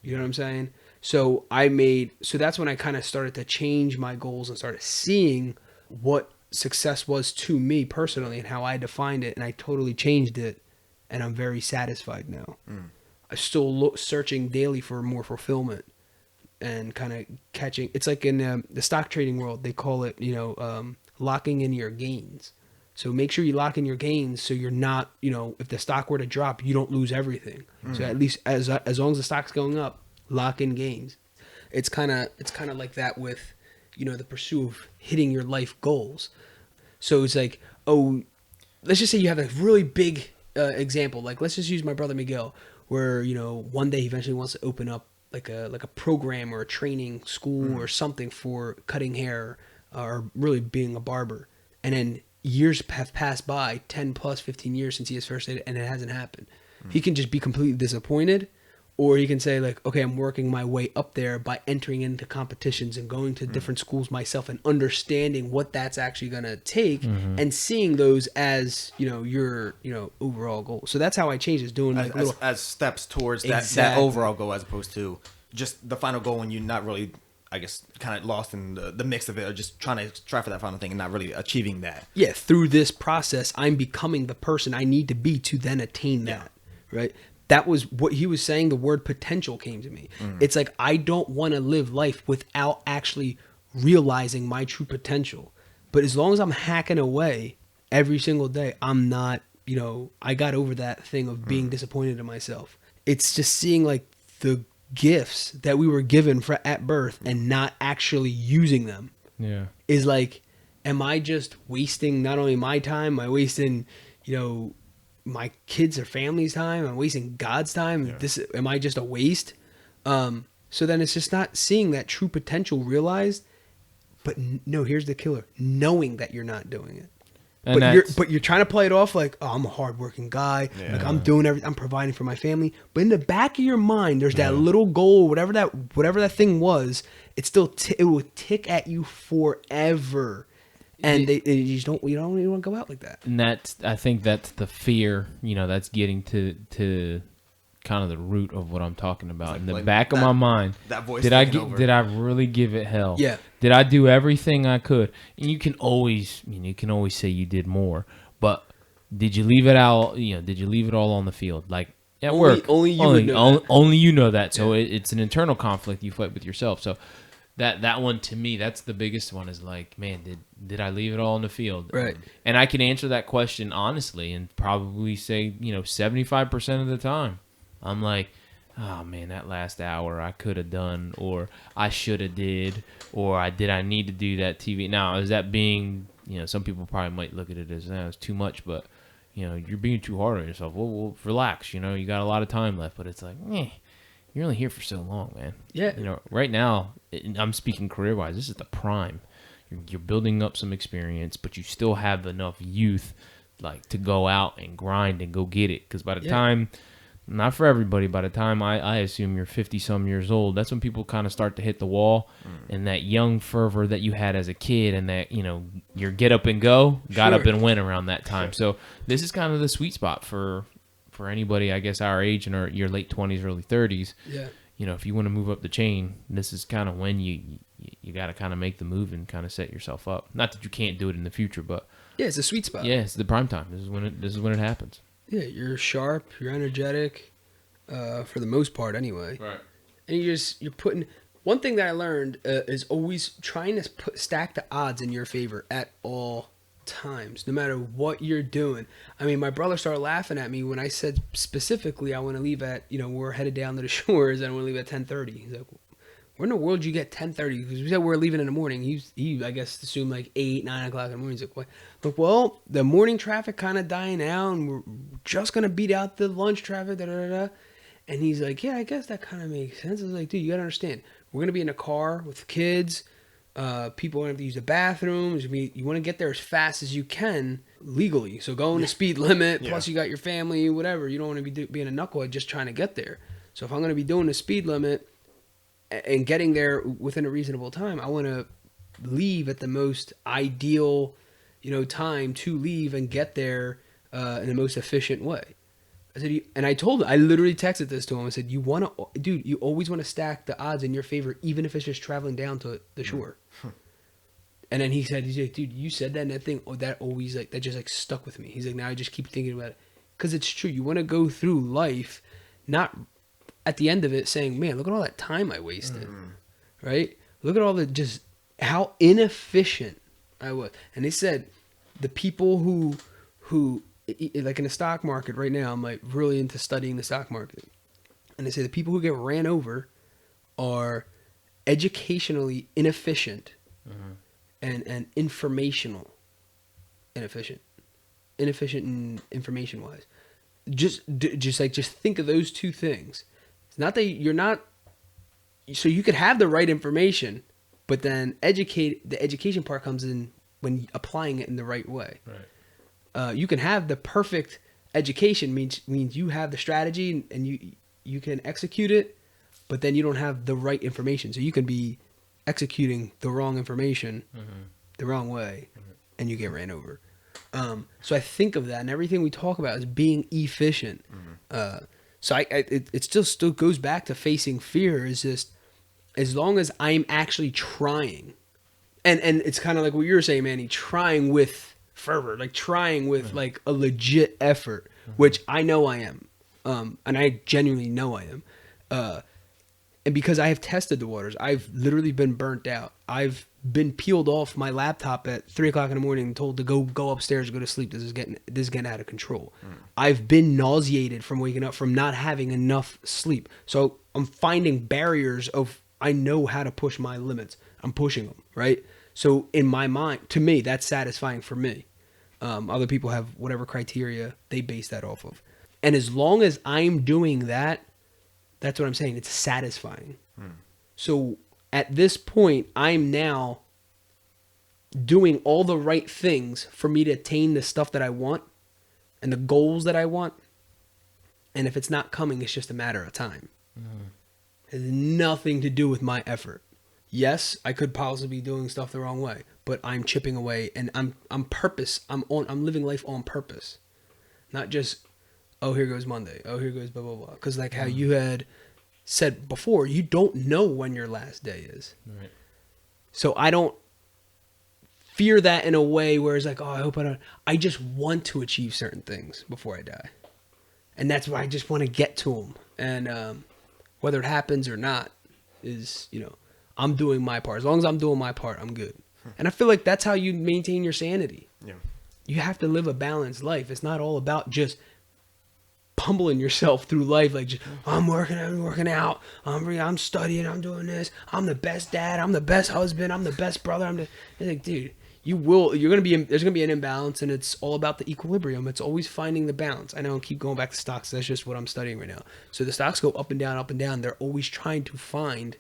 You know what I'm saying? So that's when I kind of started to change my goals and started seeing what success was to me personally and how I defined it, and I totally changed it, and I'm very satisfied now. I'm still searching daily for more fulfillment and kind of catching. It's like in the stock trading world, they call it, locking in your gains. So make sure you lock in your gains so you're not, if the stock were to drop, you don't lose everything. So at least as long as the stock's going up, lock in gains. It's kind of like that with, the pursuit of hitting your life goals. So it's like, let's just say you have a really big example. Like, let's just use my brother Miguel, where, one day he eventually wants to open up like a program or a training school or something for cutting hair or really being a barber. And then years have passed by, 10 plus 15 years since he has first did it, and it hasn't happened. He can just be completely disappointed, or he can say like, okay, I'm working my way up there by entering into competitions and going to different schools myself and understanding what that's actually going to take and seeing those as, your, overall goal. So that's how I changed it, doing like as steps towards that overall goal, as opposed to just the final goal when you're not really I guess, kind of lost in the mix of it, or just trying to try for that final thing and not really achieving that. Yeah, through this process, I'm becoming the person I need to be to then attain that, right? That was what he was saying. The word potential came to me. It's like, I don't want to live life without actually realizing my true potential. But as long as I'm hacking away every single day, I'm not, I got over that thing of being disappointed in myself. It's just seeing like the gifts that we were given at birth and not actually using them. Yeah. Is like, am I just wasting not only my time, am I wasting, my kids or family's time? Am I wasting God's time? Yeah. Am I just a waste? So then it's just not seeing that true potential realized. But no, here's the killer: knowing that you're not doing it. But you're trying to play it off like, oh, I'm a hardworking guy. Yeah. Like I'm doing everything. I'm providing for my family. But in the back of your mind, there's that little goal, whatever that thing was. It still it will tick at you forever, and you just don't even want to go out like that. And I think that's the fear. That's getting to kind of the root of what I'm talking about. In the back of my mind, that voice did I really give it hell? Yeah. Did I do everything I could? And you can always say you did more, but did you leave it out? Did you leave it all on the field? Like at work, only you know that. So it's an internal conflict you fight with yourself. So that one, to me, that's the biggest one, is like, man, did I leave it all on the field? Right. And I can answer that question honestly and probably say 75% of the time. I'm like, oh man, that last hour I could have done, or I should have did, or I need to do that TV. Now, is that being, some people probably might look at it as, it's too much, but you're being too hard on yourself. Well, relax. You got a lot of time left, but it's like, you're only here for so long, man. Yeah. Right now, I'm speaking career-wise. This is the prime. You're building up some experience, but you still have enough youth, like, to go out and grind and go get it. Because by the time, not for everybody, by the time I assume you're 50-some years old, that's when people kind of start to hit the wall. And that young fervor that you had as a kid, and that, your get up and go, got up and went around that time. So this is kind of the sweet spot for anybody, I guess, our age and your late 20s, early 30s. Yeah. If you want to move up the chain, this is kind of when you got to kind of make the move and kind of set yourself up. Not that you can't do it in the future, but yeah, it's a sweet spot. Yeah, it's the prime time. This is when it happens. Yeah, you're sharp, you're energetic, for the most part, anyway. Right. And you're putting. One thing that I learned is always trying to stack the odds in your favor at all times, no matter what you're doing. I mean, my brother started laughing at me when I said specifically I want to leave at, we're headed down to the shores and I want to leave at 10:30. He's like, where in the world did you get 10:30? Because we said we're leaving in the morning. He I guess assumed like 8, 9 o'clock in the morning. He's like, what? Look, well, the morning traffic kind of dying out, and we're just gonna beat out the lunch traffic. And he's like, yeah, I guess that kind of makes sense. I was like, dude, you gotta understand, we're gonna be in a car with kids. People want to use the bathrooms. You want to get there as fast as you can legally. So going the speed limit, plus you got your family, whatever. You don't want to be being a knucklehead just trying to get there. So if I'm going to be doing the speed limit and getting there within a reasonable time, I want to leave at the most ideal, time to leave and get there in the most efficient way. I said, I literally texted this to him. I said, you always want to stack the odds in your favor, even if it's just traveling down to the shore. And then he's like, dude, you said that, and that thing, that always that just stuck with me. He's like, now I just keep thinking about it. Because it's true. You want to go through life, not at the end of it saying, man, look at all that time I wasted. Right? Look at all just how inefficient I was. And they said the people who like in the stock market right now, I'm like really into studying the stock market. And they say the people who get ran over are educationally inefficient and informational inefficient and information wise. Just think of those two things. It's not that you're not, so you could have the right information, but then the education part comes in when applying it in the right way. Right. You can have the perfect education, means you have the strategy and you can execute it, but then you don't have the right information. So you can be executing the wrong information the wrong way, and you get ran over. So I think of that, and everything we talk about is being efficient. So it still goes back to facing fear. Is just as long as I'm actually trying, and it's kind of like what you were saying, Manny, trying with fervor, like trying with like a legit effort, which I know I am, and I genuinely know I am, and because I have tested the waters, I've literally been burnt out. I've been peeled off my laptop at 3:00 in the morning and told to go upstairs, go to sleep. This is getting out of control. I've been nauseated from waking up from not having enough sleep. So I'm finding barriers of, I know how to push my limits. I'm pushing them, right? So in my mind, to me, that's satisfying for me. Other people have whatever criteria they base that off of. And as long as I'm doing that, that's what I'm saying. It's satisfying. So at this point, I'm now doing all the right things for me to attain the stuff that I want and the goals that I want. And if it's not coming, it's just a matter of time. It has nothing to do with my effort. Yes, I could possibly be doing stuff the wrong way, but I'm chipping away, and I'm purpose. I'm living life on purpose, not just, oh, here goes Monday. Oh, here goes blah blah blah. Because like how you had said before, you don't know when your last day is. Right. So I don't fear that in a way where it's like, oh, I hope I don't. I just want to achieve certain things before I die, and that's why I just want to get to them. And whether it happens or not is, I'm doing my part. As long as I'm doing my part, I'm good. And I feel like that's how you maintain your sanity. Yeah. You have to live a balanced life. It's not all about just pummeling yourself through life. Like, just, I'm working out. I'm studying. I'm doing this. I'm the best dad. I'm the best husband. I'm the best brother. It's like, dude, there's going to be an imbalance, and it's all about the equilibrium. It's always finding the balance. I know I keep going back to stocks. That's just what I'm studying right now. So the stocks go up and down, up and down. They're always trying to find,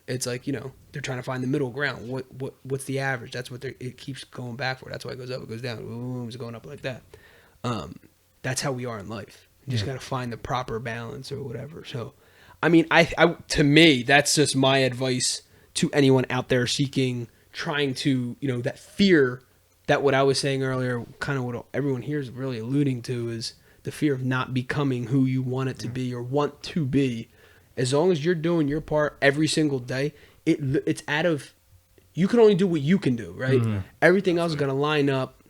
it's like, they're trying to find the middle ground. What's the average? That's what it keeps going back for. That's why it goes up, it goes down. Boom, it's going up like that. That's how we are in life. You just got to find the proper balance or whatever. So, I mean, I to me, that's just my advice to anyone out there trying to, that fear, that what I was saying earlier, kind of what everyone here is really alluding to, is the fear of not becoming who you want it to be or want to be. As long as you're doing your part every single day, it's you can only do what you can do, right? Mm-hmm. Everything else is going to line up.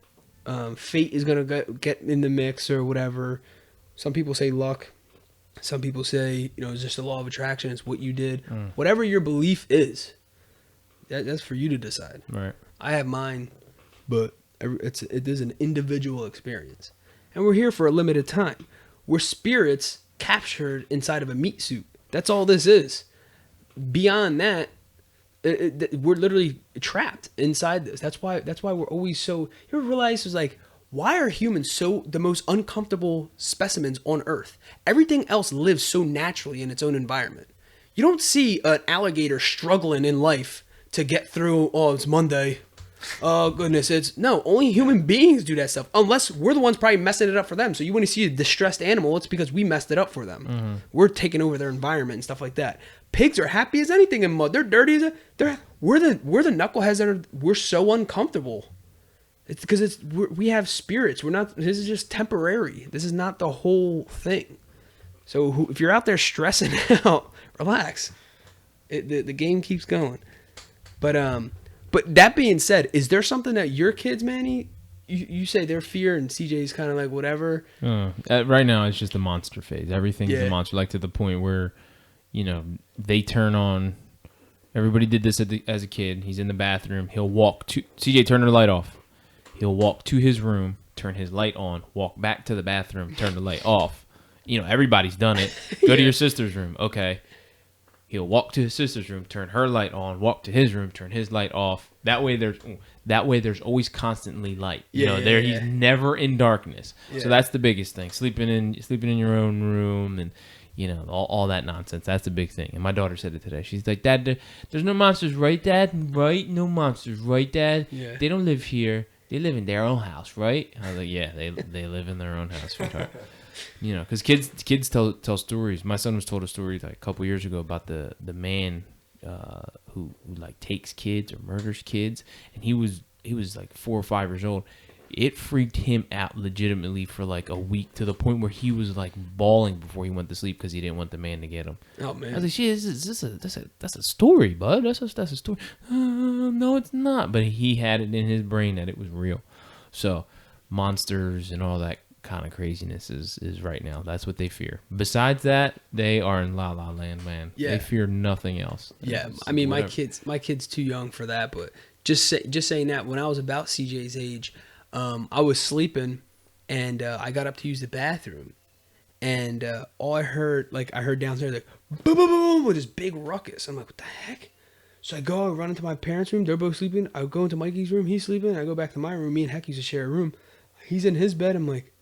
Fate is going to get in the mix or whatever. Some people say luck. Some people say, it's just the law of attraction. It's what you did. Whatever your belief is, that's for you to decide. Right. I have mine, but it is an individual experience. And we're here for a limited time. We're spirits captured inside of a meat suit. That's all this is. Beyond that, we're literally trapped inside this. That's why we're always so. You ever realize it's like, why are humans so the most uncomfortable specimens on Earth? Everything else lives so naturally in its own environment. You don't see an alligator struggling in life to get through. Oh, it's Monday. Oh goodness, only human beings do that stuff. Unless we're the ones probably messing it up for them. So you want to see a distressed animal, it's because we messed it up for them. Mm-hmm. We're taking over their environment and stuff like that. Pigs are happy as anything in mud. They're dirty as we're the knuckleheads we're so uncomfortable. It's because we have spirits. We're not. This is just temporary. This is not the whole thing. So if you're out there stressing out, relax. The game keeps going. But that being said, is there something that your kids, Manny, you say their fear, and CJ's kind of like whatever? Right now, it's just a monster phase. Everything's a monster, like to the point where, they turn on. Everybody did this as a kid. He's in the bathroom. He'll walk to CJ. Turn the light off. He'll walk to his room, turn his light on, walk back to the bathroom, turn the light off. Everybody's done it. Go to your sister's room. Okay. He'll walk to his sister's room, turn her light on, walk to his room, turn his light off. That way there's always constantly light. He's never in darkness. Yeah. So that's the biggest thing. Sleeping in your own room and all that nonsense. That's the big thing. And my daughter said it today. She's like, Dad, there's no monsters, right, Dad? Right? No monsters, right, Dad? Yeah. They don't live here. They live in their own house, right? I was like, yeah, they live in their own house, sweetheart. Because kids tell stories. My son was told a story like a couple years ago about the man who like takes kids or murders kids, and he was like 4 or 5 years old. It freaked him out legitimately for like a week, to the point where he was like bawling before he went to sleep because he didn't want the man to get him. Oh man! I was like, "Shit, that's a story, bud. That's a story." No, it's not. But he had it in his brain that it was real. So monsters and all that kind of craziness is right now. That's what they fear. Besides that, they are in la la land, man. Yeah. They fear nothing else. Yeah, It's I mean, whatever. my kid's too young for that. But just saying that, when I was about CJ's age, I was sleeping, and I got up to use the bathroom, and all I heard downstairs like boom, boom, boom, with this big ruckus. I'm like, what the heck? So I run into my parents' room. They're both sleeping. I go into Mikey's room. He's sleeping. I go back to my room. Me and Heck used to share a room. He's in his bed. I'm like,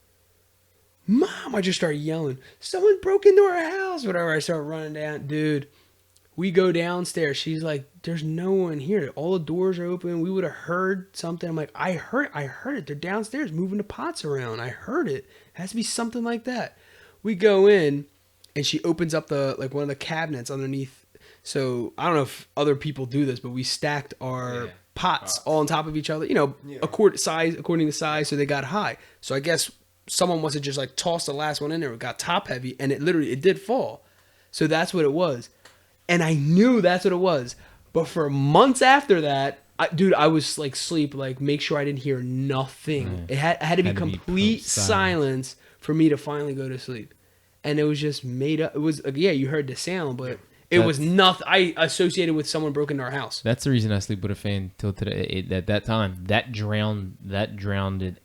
Mom! I just started yelling, someone broke into our house. Whatever. I start running down, dude. We go downstairs. She's like, there's no one here. All the doors are open. We would have heard something. I'm like, I heard it. They're downstairs moving the pots around. I heard it. It has to be something like that. We go in, and she opens up one of the cabinets underneath. So I don't know if other people do this, but we stacked our pots all on top of each other. According to size, so they got high. So I guess someone must have just like tossed the last one in there. It got top heavy, and it did fall. So that's what it was. And I knew that's what it was. But for months after that, I was like sleep, like make sure I didn't hear nothing. It had to be complete silence for me to finally go to sleep. And it was just made up. It was you heard the sound, but it was nothing. I associated with someone broke into our house. That's the reason I sleep with a fan till today. At that time, that drowned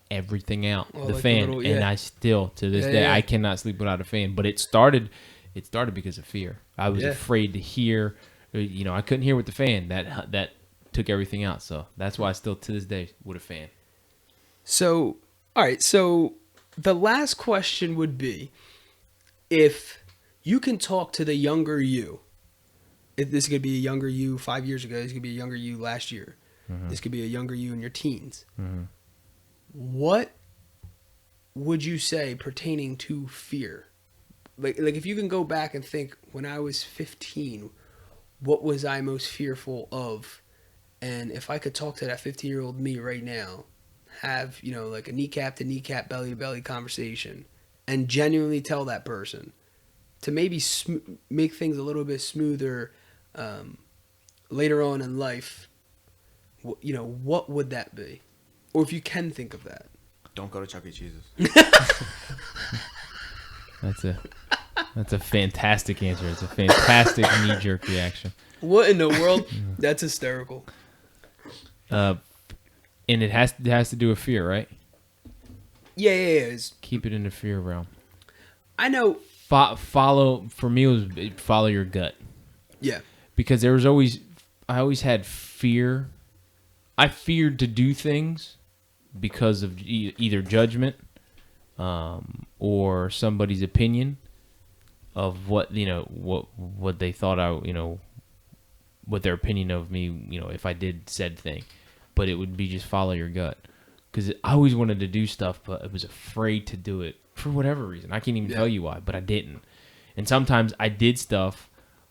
everything out. Oh, the like fan, the little, and I still to this day I cannot sleep without a fan. But it started because of fear. I was afraid to hear. I couldn't hear with the fan. That took everything out. So that's why I still to this day with a fan. So all right. So the last question would be, if you can talk to the younger you. If this could be a younger you 5 years ago, this could be a younger you last year. Mm-hmm. This could be a younger you in your teens. Mm-hmm. What would you say pertaining to fear? Like if you can go back and think, when I was 15, what was I most fearful of? And if I could talk to that 15-year-old me right now, have, like a kneecap to kneecap, belly to belly conversation, and genuinely tell that person to maybe make things a little bit smoother later on in life, what would that be? Or if you can think of that. Don't go to Chuck E. Cheese's. That's a fantastic answer. It's a fantastic knee-jerk reaction. What in the world? That's hysterical. And it has to do with fear, right? Yeah. Keep it in the fear realm. I know. Follow, for me, it was follow your gut. Yeah. Because I always had fear. I feared to do things because of either judgment or somebody's opinion of what they thought what their opinion of me, if I did said thing. But it would be just follow your gut, because I always wanted to do stuff, but I was afraid to do it for whatever reason. I can't even tell you why, but I didn't. And sometimes I did stuff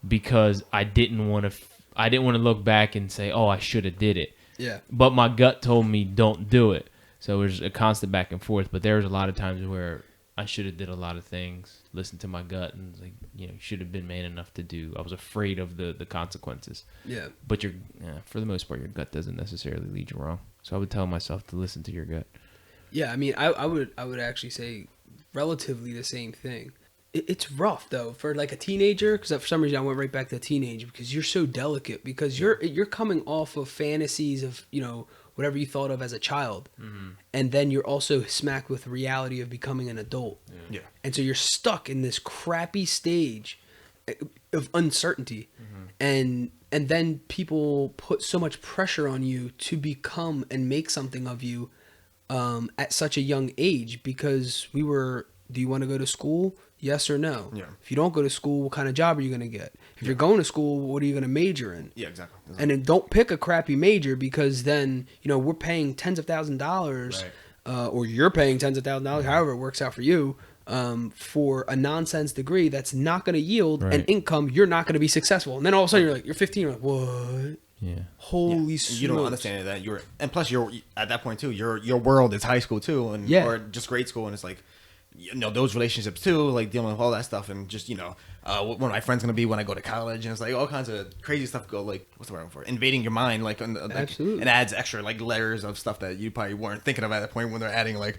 because I didn't want to look back and say, oh, I should have did it. Yeah. But my gut told me don't do it. So it was a constant back and forth. But there was a lot of times where I should have did a lot of things, listened to my gut, and should have been man enough to do. I was afraid of the consequences. Yeah. But for the most part, your gut doesn't necessarily lead you wrong. So I would tell myself to listen to your gut. Yeah, I mean, I would actually say relatively the same thing. It's rough though for like a teenager, because for some reason I went right back to teenage, because you're so delicate, because you're coming off of fantasies of whatever you thought of as a child, and then you're also smacked with the reality of becoming an adult. Yeah. And so you're stuck in this crappy stage of uncertainty, and then people put so much pressure on you to become and make something of you at such a young age, because do you want to go to school? Yes or no? Yeah. If you don't go to school, what kind of job are you going to get? If you're going to school, what are you going to major in? Yeah, exactly. And then don't pick a crappy major, because then, we're paying tens of thousands of dollars, or you're paying tens of thousands of dollars, however it works out for you, for a nonsense degree that's not going to yield an income. You're not going to be successful. And then all of a sudden you're 15, you're like, what? Yeah. Holy Yeah. smokes. You don't understand that and plus you're at that point too. Your world is high school too, and or just grade school, and it's like, those relationships too, like dealing with all that stuff, and just what my friend's gonna be when I go to college, and it's like all kinds of crazy stuff go like what's the word for invading your mind, like Absolutely, and adds extra like layers of stuff that you probably weren't thinking of at that point when they're adding like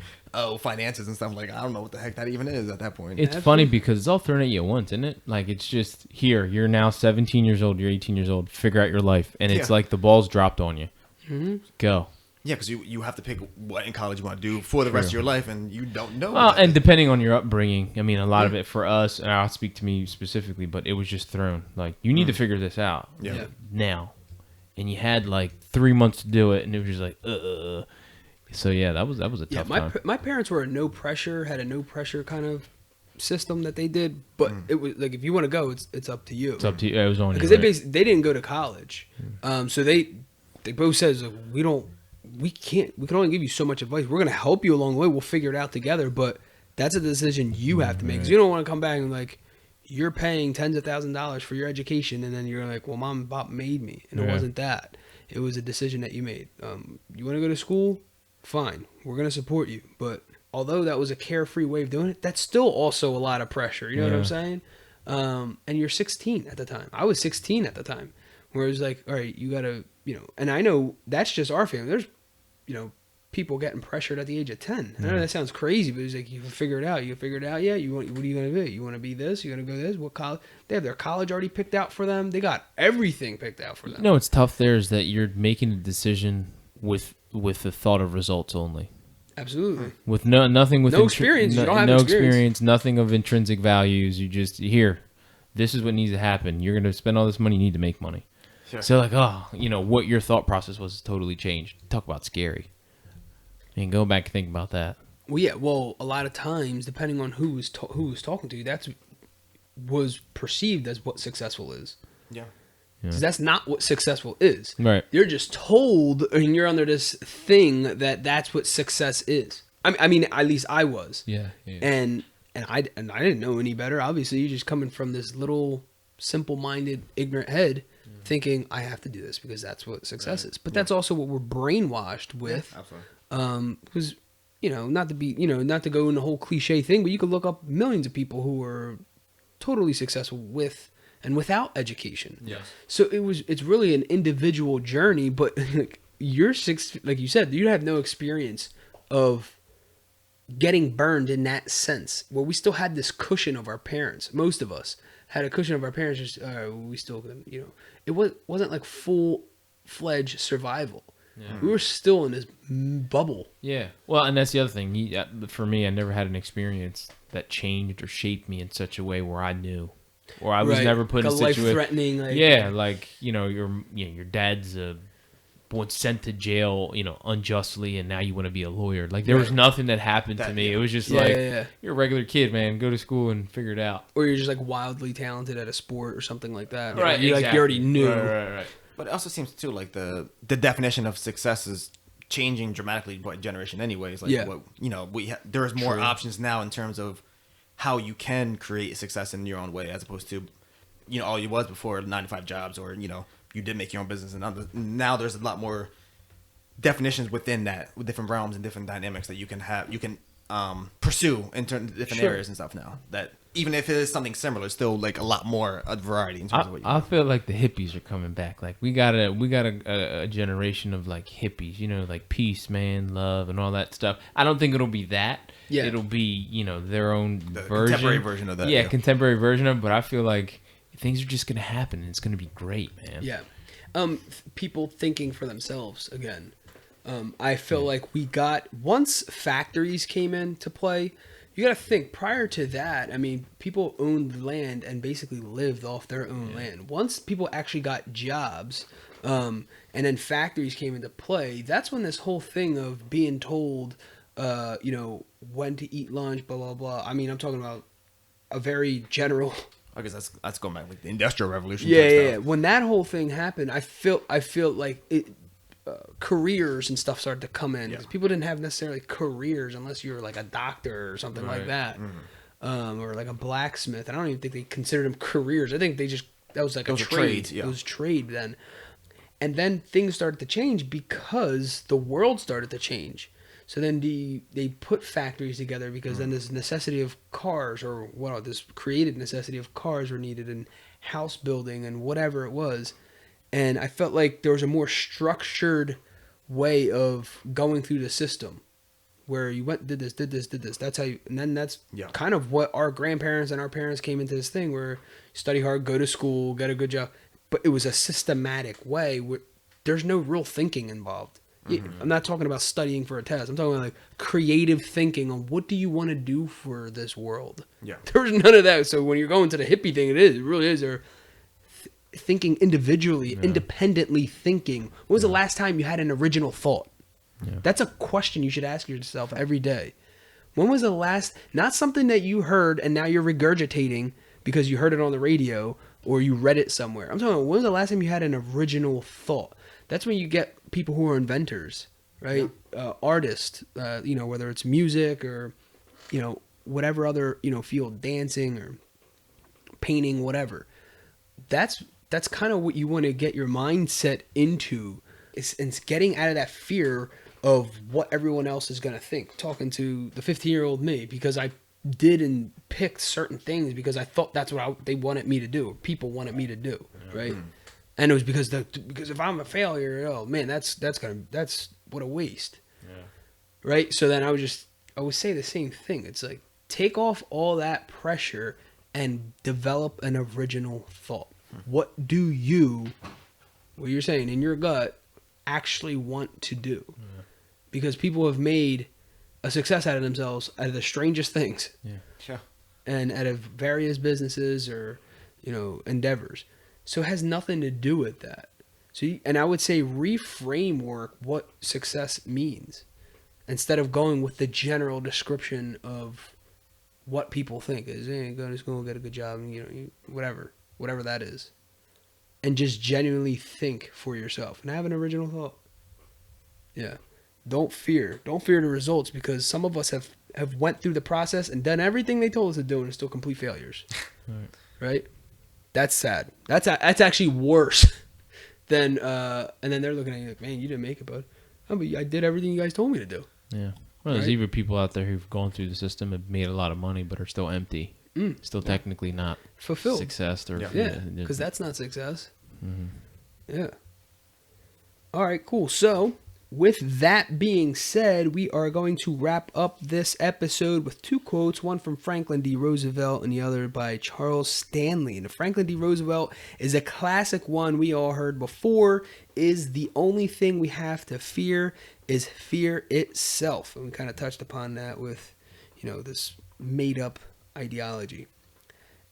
finances and stuff. Like I don't know what the heck that even is at that point. It's funny because it's all thrown at you at once, isn't it? Like it's just here. You're now 17 years old. You're 18 years old. Figure out your life, and it's like the ball's dropped on you. Mm-hmm. Go. Yeah, because you have to pick what in college you want to do for the rest of your life, and you don't know. Well, and depending on your upbringing, I mean, a lot of it for us, and I'll speak to me specifically, but it was just thrown. Like, you need to figure this out now. And you had like 3 months to do it, and it was just like, So, yeah, that was a tough time. My parents were had a no pressure kind of system that they did, but it was like, if you want to go, it's up to you. It's up to you. It was on you. Because they didn't go to college. So they both says, like, we can only give you so much advice. We're going to help you along the way. We'll figure it out together. But that's a decision you have to make. Because you don't want to come back and like, you're paying tens of thousands of dollars for your education. And then you're like, well, mom and pop made me. And it wasn't that. It was a decision that you made. You want to go to school? Fine. We're going to support you. But although that was a carefree way of doing it, that's still also a lot of pressure. You know what I'm saying? And you're 16 at the time. I was 16 at the time. Where it was like, all right, you got to, and I know that's just our family. There's, people getting pressured at the age of 10. I know that sounds crazy, but it's like, you can figure it out. Yeah. What are you going to do? You want to be this? You're going to go this? What college? They have their college already picked out for them. They got everything picked out for them. No, it's tough there is that you're making a decision with the thought of results only. Absolutely. With nothing with no experience. You don't have experience. Nothing of intrinsic values. You just this is what needs to happen. You're going to spend all this money. You need to make money. Sure. So like, what your thought process was totally changed. Talk about scary. And go back and think about that. Well, yeah. Well, a lot of times, depending on who was talking to you, that's was perceived as what successful is. Yeah. Because that's not what successful is. Right. You're just told, and you're under this thing that's what success is. I mean, at least I was. Yeah. And I didn't know any better. Obviously, you're just coming from this little simple-minded, ignorant head, thinking I have to do this because that's what success is. But that's also what we're brainwashed with. Absolutely. Because not to go in the whole cliche thing, but you could look up millions of people who were totally successful with and without education. Yes. So it's really an individual journey, but like you said, you have no experience of getting burned in that sense, where we still had this cushion of our parents. Most of us had a cushion of our parents. Just we still, it wasn't like full-fledged survival. Yeah. We were still in this bubble. Yeah. Well, and that's the other thing. For me, I never had an experience that changed or shaped me in such a way where I knew, or I was never put in a situation. Life-threatening. Your dad's once sent to jail, unjustly, and now you want to be a lawyer. Like there was nothing that happened to me. It was just you're a regular kid, man. Go to school and figure it out. Or you're just like wildly talented at a sport or something like that. Right. You already knew. Right. But it also seems too like the definition of success is changing dramatically by generation anyways. Like there's more options now in terms of how you can create success in your own way, as opposed to all you was before 9-to-5 jobs, or you did make your own business, and now there's a lot more definitions within that, with different realms and different dynamics that you can pursue in different areas and stuff now. That even if it is something similar, it's still like a lot more variety in terms of what you I feel like the hippies are coming back. Like we got a generation of like hippies, like peace, man, love, and all that stuff. I don't think it'll be that. Yeah. It'll be, their own version. Contemporary version of that. Yeah, contemporary version of it. But I feel like things are just going to happen, and it's going to be great, man. Yeah. People thinking for themselves again. I feel like once factories came into play, you got to think prior to that. I mean, people owned land and basically lived off their own land. Once people actually got jobs, and then factories came into play, that's when this whole thing of being told, when to eat lunch, blah, blah, blah. I mean, I'm talking about a very general. I guess that's going back like the Industrial Revolution. Yeah. When that whole thing happened, I feel like it. Careers and stuff started to come in because people didn't have necessarily careers unless you were like a doctor or something like that, or like a blacksmith. I don't even think they considered them careers. I think that was like a trade. It was trade then, And then things started to change because the world started to change. So then they put factories together because then this necessity of cars, or this created necessity of cars were needed, and house building and whatever it was. And I felt like there was a more structured way of going through the system, where you did this. That's how and then that's kind of what our grandparents and our parents came into this thing, where you study hard, go to school, get a good job. But it was a systematic way where there's no real thinking involved. I'm not talking about studying for a test. I'm talking about like creative thinking on what do you want to do for this world. Yeah. There's none of that. So when you're going to the hippie thing, it really is. Or thinking individually, independently thinking. When was the last time you had an original thought? Yeah. That's a question you should ask yourself every day. When was the last, not something that you heard and now you're regurgitating because you heard it on the radio or you read it somewhere. I'm talking about, when was the last time you had an original thought? That's when you get people who are inventors, right? Yeah. Artists, whether it's music or, whatever other, field, dancing or painting, whatever. That's kind of what you want to get your mindset into. It's getting out of that fear of what everyone else is going to think. Talking to the 15-year-old me, because I did and picked certain things because I thought that's what they wanted me to do, or people wanted me to do, right? And it was because if I'm a failure, oh man, that's what a waste, right? So then I would say the same thing. It's like, take off all that pressure and develop an original thought. What do what you're saying in your gut actually want to do? Because people have made a success out of themselves out of the strangest things. And out of various businesses or, endeavors. So it has nothing to do with that. And I would say reframe what success means, instead of going with the general description of what people think is, hey, go to school, get a good job, and whatever that is. And just genuinely think for yourself and have an original thought. Yeah. Don't fear the results, because some of us have went through the process and done everything they told us to do and are still complete failures. Right? That's sad. That's actually worse than and then they're looking at you like, man, you didn't make it, bud. But I did everything you guys told me to do. Yeah. Well, there's even people out there who've gone through the system and made a lot of money, but are still empty. Still technically not fulfilled. Success or because that's not success. Yeah. All right, cool. So with that being said, we are going to wrap up this episode with two quotes, one from Franklin D. Roosevelt and the other by Charles Stanley. And the Franklin D. Roosevelt is a classic one we all heard before, is the only thing we have to fear is fear itself. And we kind of touched upon that with, this made up ideology.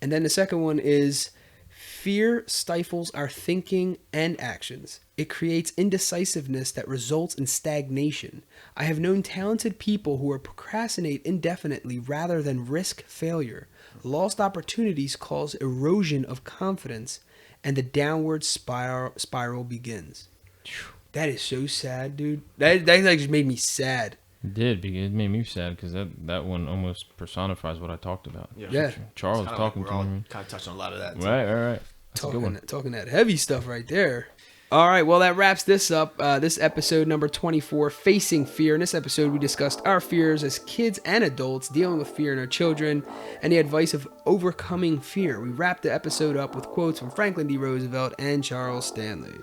And then the second one is, fear stifles our thinking and actions. It creates indecisiveness that results in stagnation. I have known talented people who procrastinate indefinitely rather than risk failure. Lost opportunities cause erosion of confidence, and the downward spiral begins. That is so sad, dude. That just made me sad. It did. It made me sad because that one almost personifies what I talked about. Yeah. Charles talking to me. Kind of touched on a lot of that. Right. That's a good one. Talking that heavy stuff right there. All right, well, that wraps this up. This episode number 24, Facing Fear. In this episode, we discussed our fears as kids and adults, dealing with fear in our children, and the advice of overcoming fear. We wrapped the episode up with quotes from Franklin D. Roosevelt and Charles Stanley.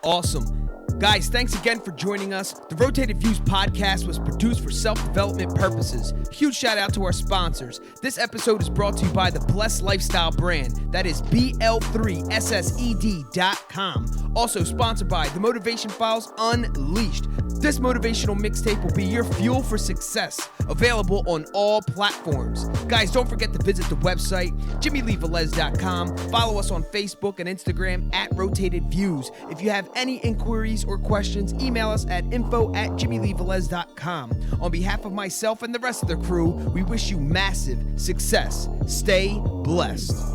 Awesome. Guys, thanks again for joining us. The Rotated Views podcast was produced for self-development purposes. Huge shout out to our sponsors. This episode is brought to you by the Blessed Lifestyle brand. That is BL3SSED.com. Also sponsored by The Motivation Files Unleashed. This motivational mixtape will be your fuel for success. Available on all platforms. Guys, don't forget to visit the website, JimmyleeVelez.com. Follow us on Facebook and Instagram at Rotated Views. If you have any inquiries or questions, email us at info@JimmyleeVelez.com. On behalf of myself and the rest of the crew, we wish you massive success. Stay blessed.